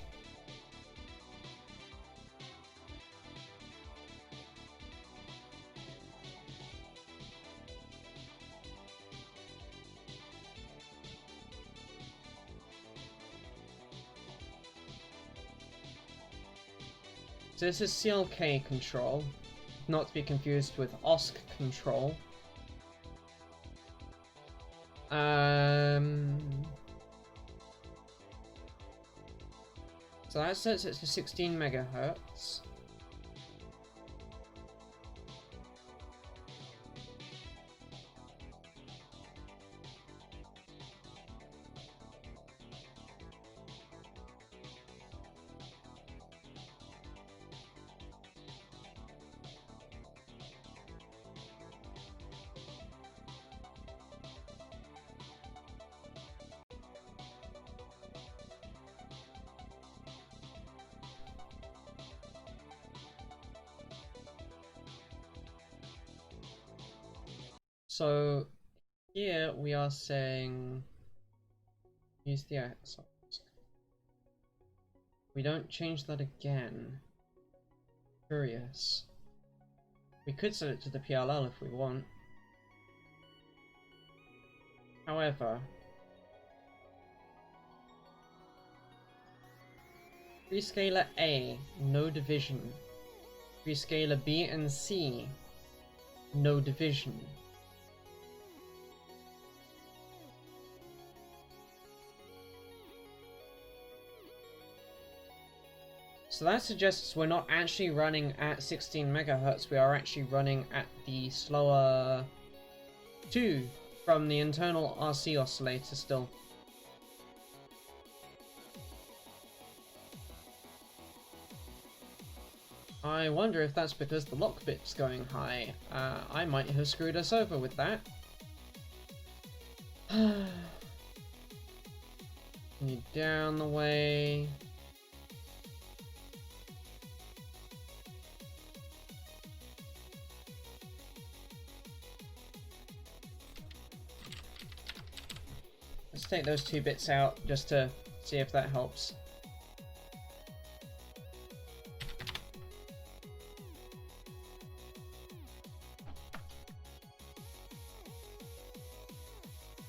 So this is CLK control, not to be confused with OSC control. So that sets it to 16 megahertz. So here we are saying use the axis. We don't change that again. Curious. We could set it to the PLL if we want. However, prescaler A, no division. Prescaler B and C, no division. So that suggests we're not actually running at 16 megahertz, we are actually running at the slower 2 from the internal RC oscillator still. I wonder if that's because the lock bit's going high. I might have screwed us over with that. Need down the way. Let's take those 2 bits out just to see if that helps.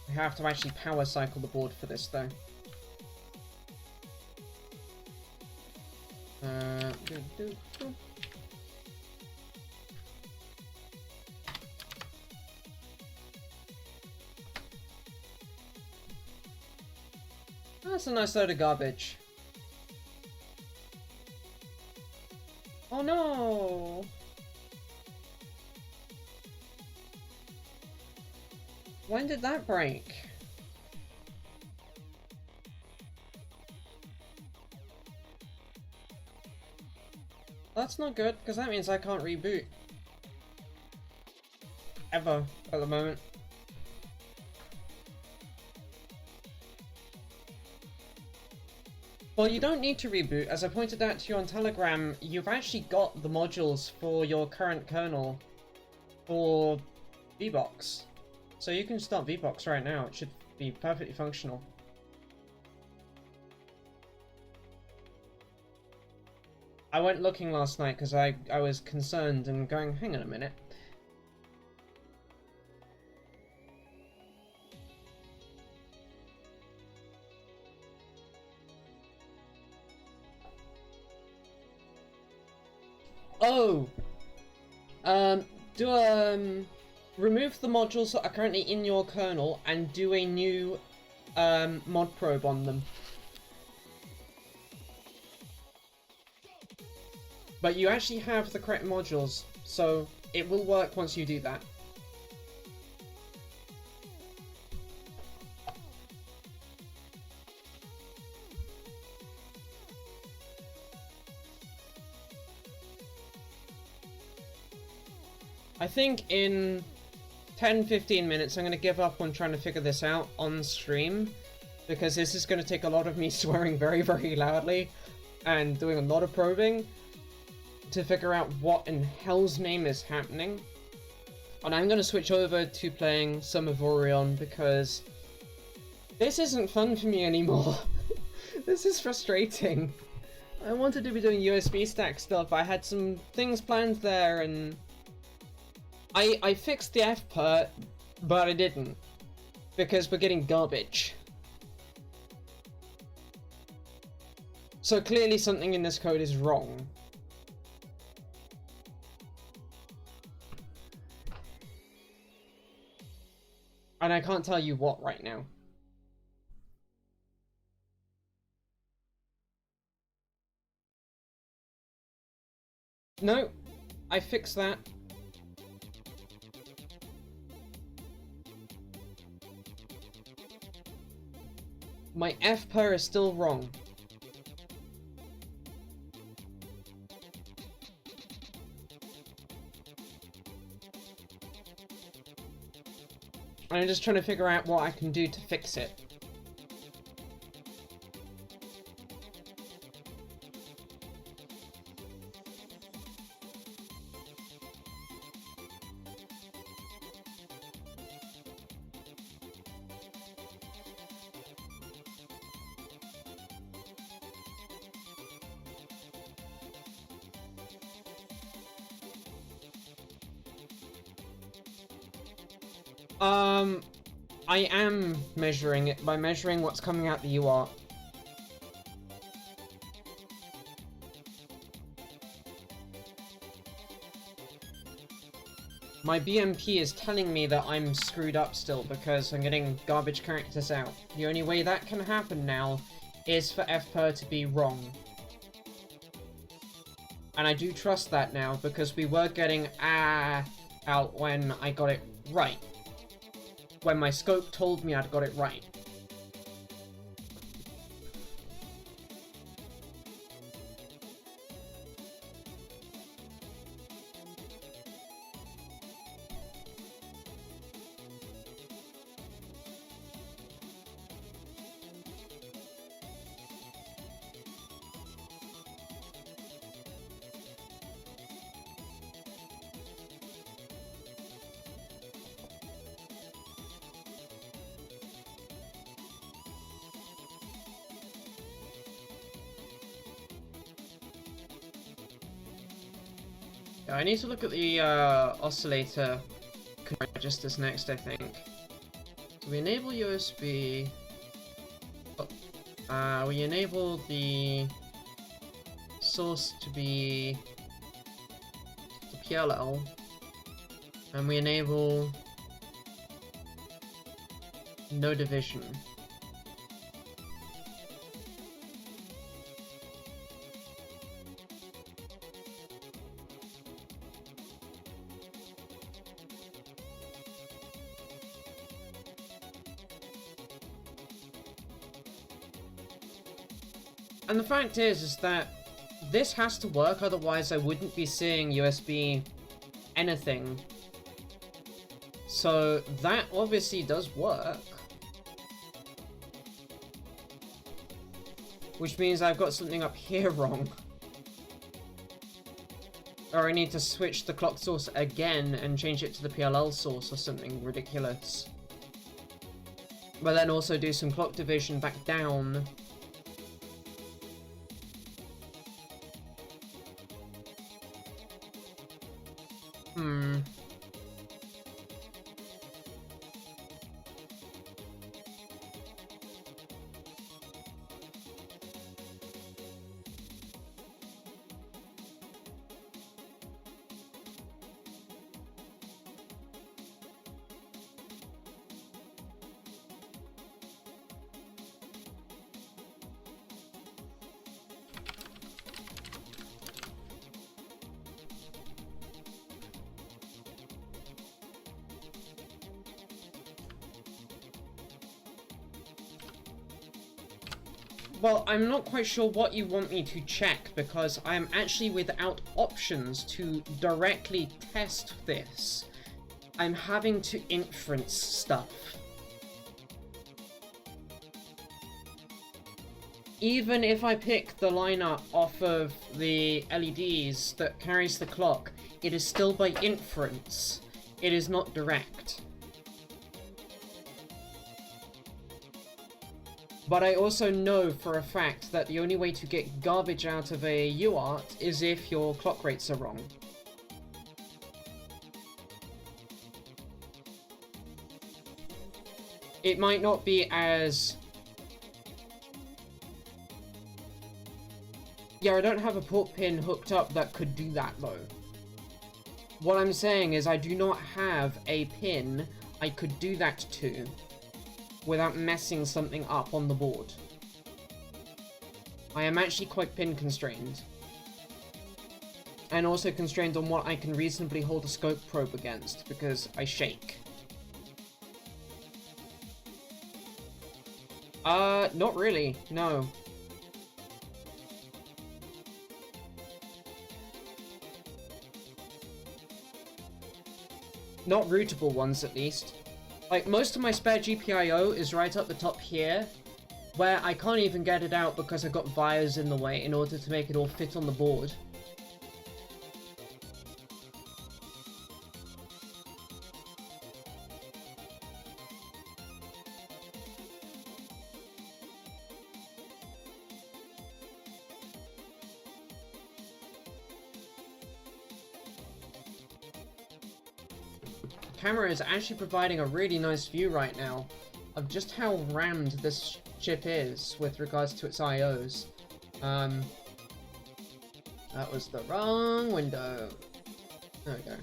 We have to actually power cycle the board for this though. That's a nice load of garbage. Oh no! When did that break? That's not good, because that means I can't reboot. Ever, at the moment. Well, you don't need to reboot. As I pointed out to you on Telegram, you've actually got the modules for your current kernel for VBox. So you can start VBox right now. It should be perfectly functional. I went looking last night because I was concerned and going, hang on a minute. Oh! Remove the modules that are currently in your kernel and do a new, mod probe on them. But you actually have the correct modules, so it will work once you do that. I think in 10-15 minutes I'm going to give up on trying to figure this out on stream, because this is going to take a lot of me swearing very, very loudly and doing a lot of probing to figure out what in hell's name is happening. And I'm going to switch over to playing some of Orion because this isn't fun for me anymore. This is frustrating. I wanted to be doing USB stack stuff. I had some things planned there, and I fixed the FPERT, but I didn't, because we're getting garbage. So clearly something in this code is wrong. And I can't tell you what right now. No, I fixed that. My FPER is still wrong. I'm just trying to figure out what I can do to fix it. I am measuring it by measuring what's coming out the UART. My BMP is telling me that I'm screwed up still because I'm getting garbage characters out. The only way that can happen now is for FPER to be wrong. And I do trust that now because we were getting out when I got it right. When my scope told me I'd got it right. I need to look at the oscillator registers next, I think. So we enable USB. We enable the source to be the PLL, and we enable no division. And the fact is that this has to work, otherwise I wouldn't be seeing USB anything. So that obviously does work. Which means I've got something up here wrong. Or I need to switch the clock source again and change it to the PLL source or something ridiculous. But then also do some clock division back down. Well, I'm not quite sure what you want me to check, because I am actually without options to directly test this. I'm having to inference stuff. Even if I pick the lineup off of the LEDs that carries the clock, it is still by inference. It is not direct. But I also know for a fact that the only way to get garbage out of a UART is if your clock rates are wrong. It might not be as... Yeah, I don't have a port pin hooked up that could do that, though. What I'm saying is I do not have a pin I could do that to without messing something up on the board. I am actually quite pin constrained. And also constrained on what I can reasonably hold a scope probe against, because I shake. Not really, no. Not routable ones, at least. Like, most of my spare GPIO is right up the top here, where I can't even get it out because I've got wires in the way in order to make it all fit on the board. Camera is actually providing a really nice view right now of just how rammed this chip is with regards to its IOs. That was the wrong window. There we go.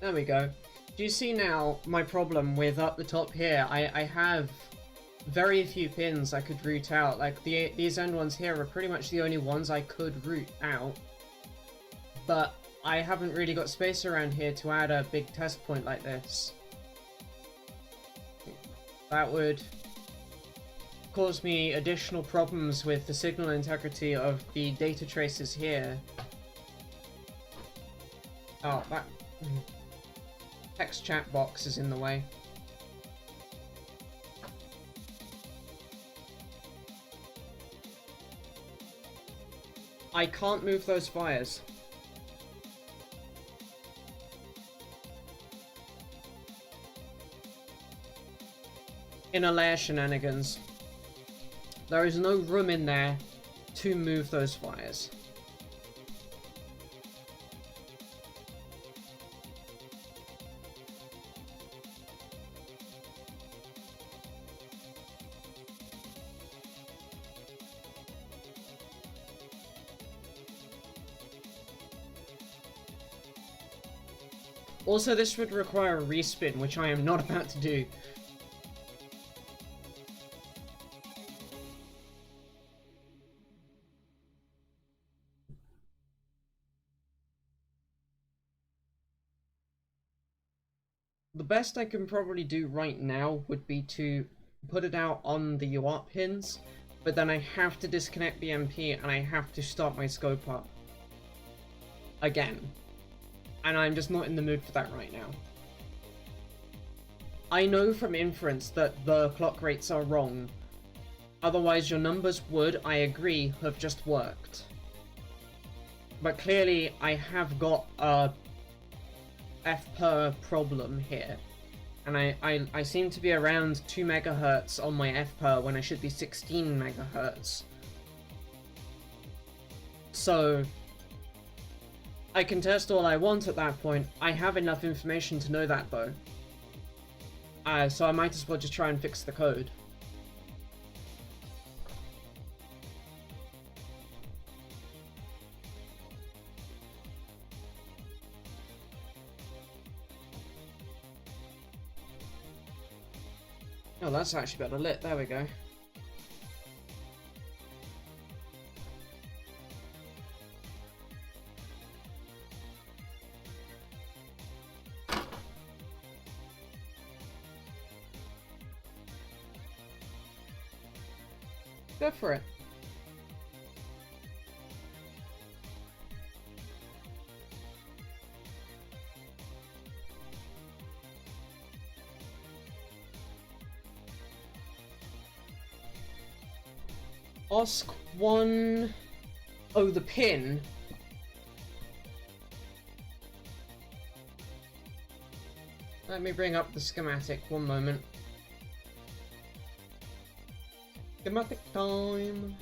There we go. Do you see now my problem with up the top here? I have very few pins I could root out. Like, these end ones here are pretty much the only ones I could root out. But I haven't really got space around here to add a big test point like this. That would cause me additional problems with the signal integrity of the data traces here. Oh, that... text chat box is in the way. I can't move those wires. Inner layer shenanigans. There is no room in there to move those wires. Also, this would require a respin, which I am not about to do. The best I can probably do right now would be to put it out on the UART pins, but then I have to disconnect the MP and I have to start my scope up again. And I'm just not in the mood for that right now. I know from inference that the clock rates are wrong. Otherwise your numbers would, I agree, have just worked. But clearly I have got a FPER problem here. And I seem to be around 2 MHz on my FPER when I should be 16 MHz. So I can test all I want at that point. I have enough information to know that, though. So I might as well just try and fix the code. Oh, that's actually better lit. There we go. Go for it. OSC1. Oh, the pin. Let me bring up the schematic, one moment. Schematic time.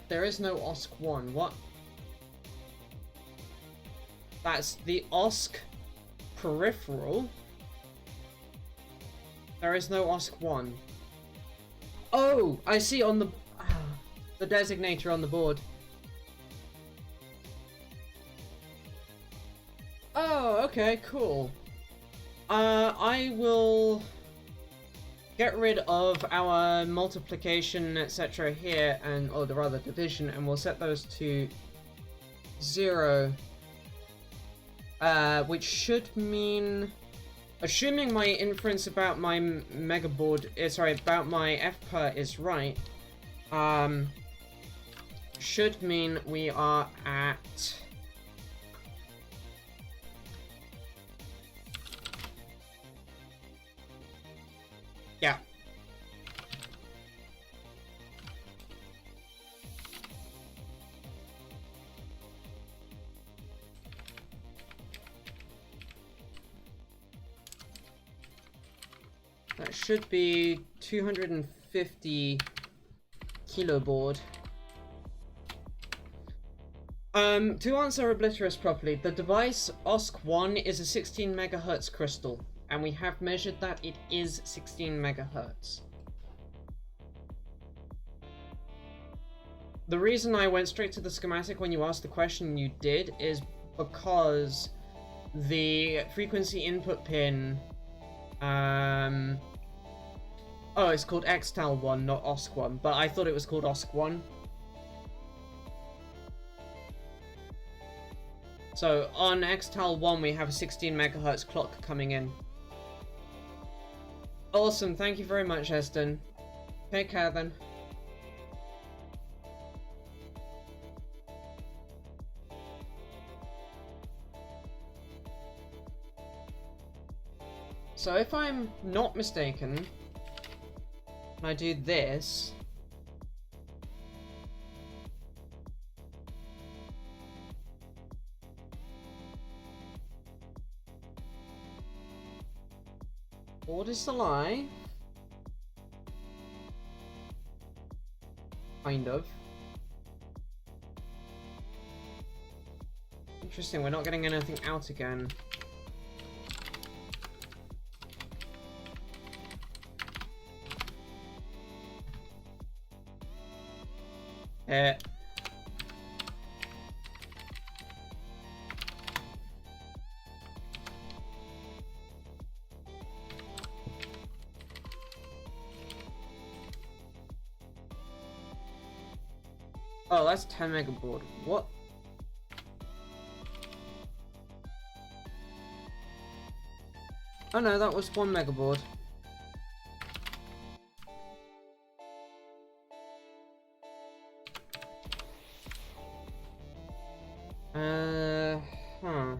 There is no OSC1. What? That's the OSC peripheral. There is no OSC1. Oh, I see on the designator on the board. Oh, okay, cool. I will get rid of our multiplication, etc. here, and or the rather division, and we'll set those to 0. Which should mean, assuming my inference about my megaboard, about my FPER is right, should mean we are at yeah. That should be 250 kilobaud. To answer Obliterus properly, the device OSC1 is a 16 megahertz crystal, and we have measured that it is 16 megahertz. The reason I went straight to the schematic when you asked the question you did is because the frequency input pin, oh, it's called XTAL1, not OSC1, but I thought it was called OSC1. So on XTAL1 we have a 16 megahertz clock coming in. Awesome, thank you very much, Eston. Take care then. So if I'm not mistaken, when I do this, what is the lie? Kind of. Interesting, we're not getting anything out again. Oh, that's 10 megabaud. What? Oh no, that was 1 megabaud. Huh.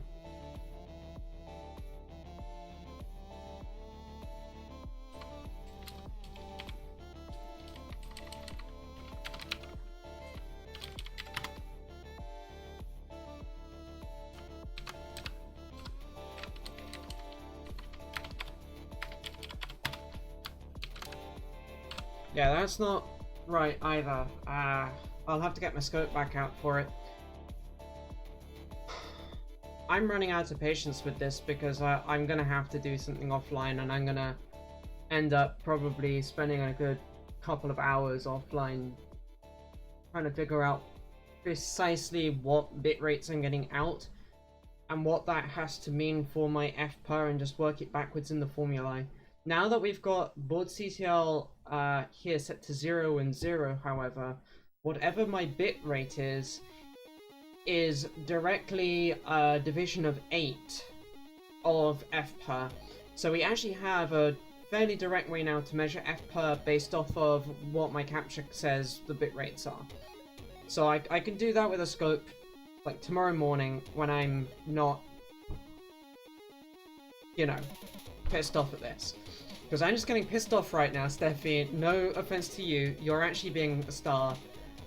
Yeah, that's not right either. I'll have to get my scope back out for it. I'm running out of patience with this because I'm gonna have to do something offline, and I'm gonna end up probably spending a good couple of hours offline trying to figure out precisely what bit rates I'm getting out and what that has to mean for my FPER, and just work it backwards in the formulae. Now that we've got board CTL here set to 0 and 0, however, whatever my bit rate is directly a division of 8 of fper. So we actually have a fairly direct way now to measure fper based off of what my capture says the bit rates are. So I can do that with a scope like tomorrow morning when I'm not, you know, pissed off at this. Because I'm just getting pissed off right now, Steffi. No offense to you, you're actually being a star.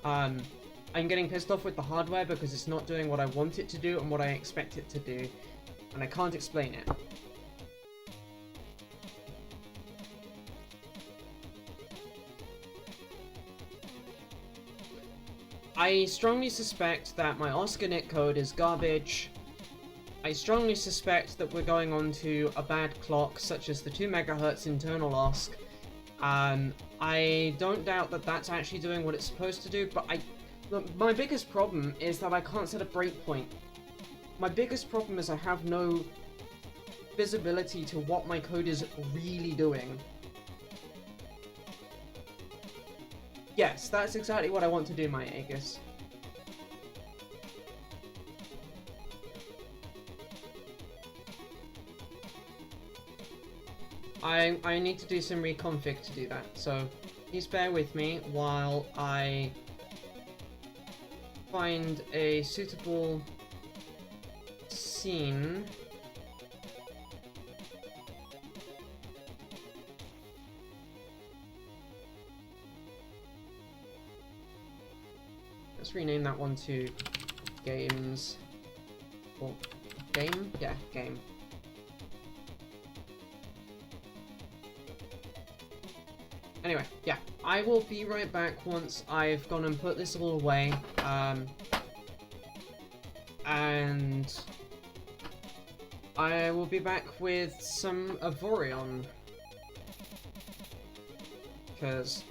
I'm getting pissed off with the hardware because it's not doing what I want it to do and what I expect it to do. And I can't explain it. I strongly suspect that my Oscar Nick code is garbage. I strongly suspect that we're going on to a bad clock, such as the 2 MHz internal OSC. I don't doubt that that's actually doing what it's supposed to do, but my biggest problem is that I can't set a breakpoint. My biggest problem is I have no visibility to what my code is really doing. Yes, that's exactly what I want to do, my Aegis. I need to do some reconfig to do that, so please bear with me while I find a suitable scene. Let's rename that one to games, or game? Yeah, game. Anyway, yeah, I will be right back once I've gone and put this all away, and I will be back with some Avorion, because,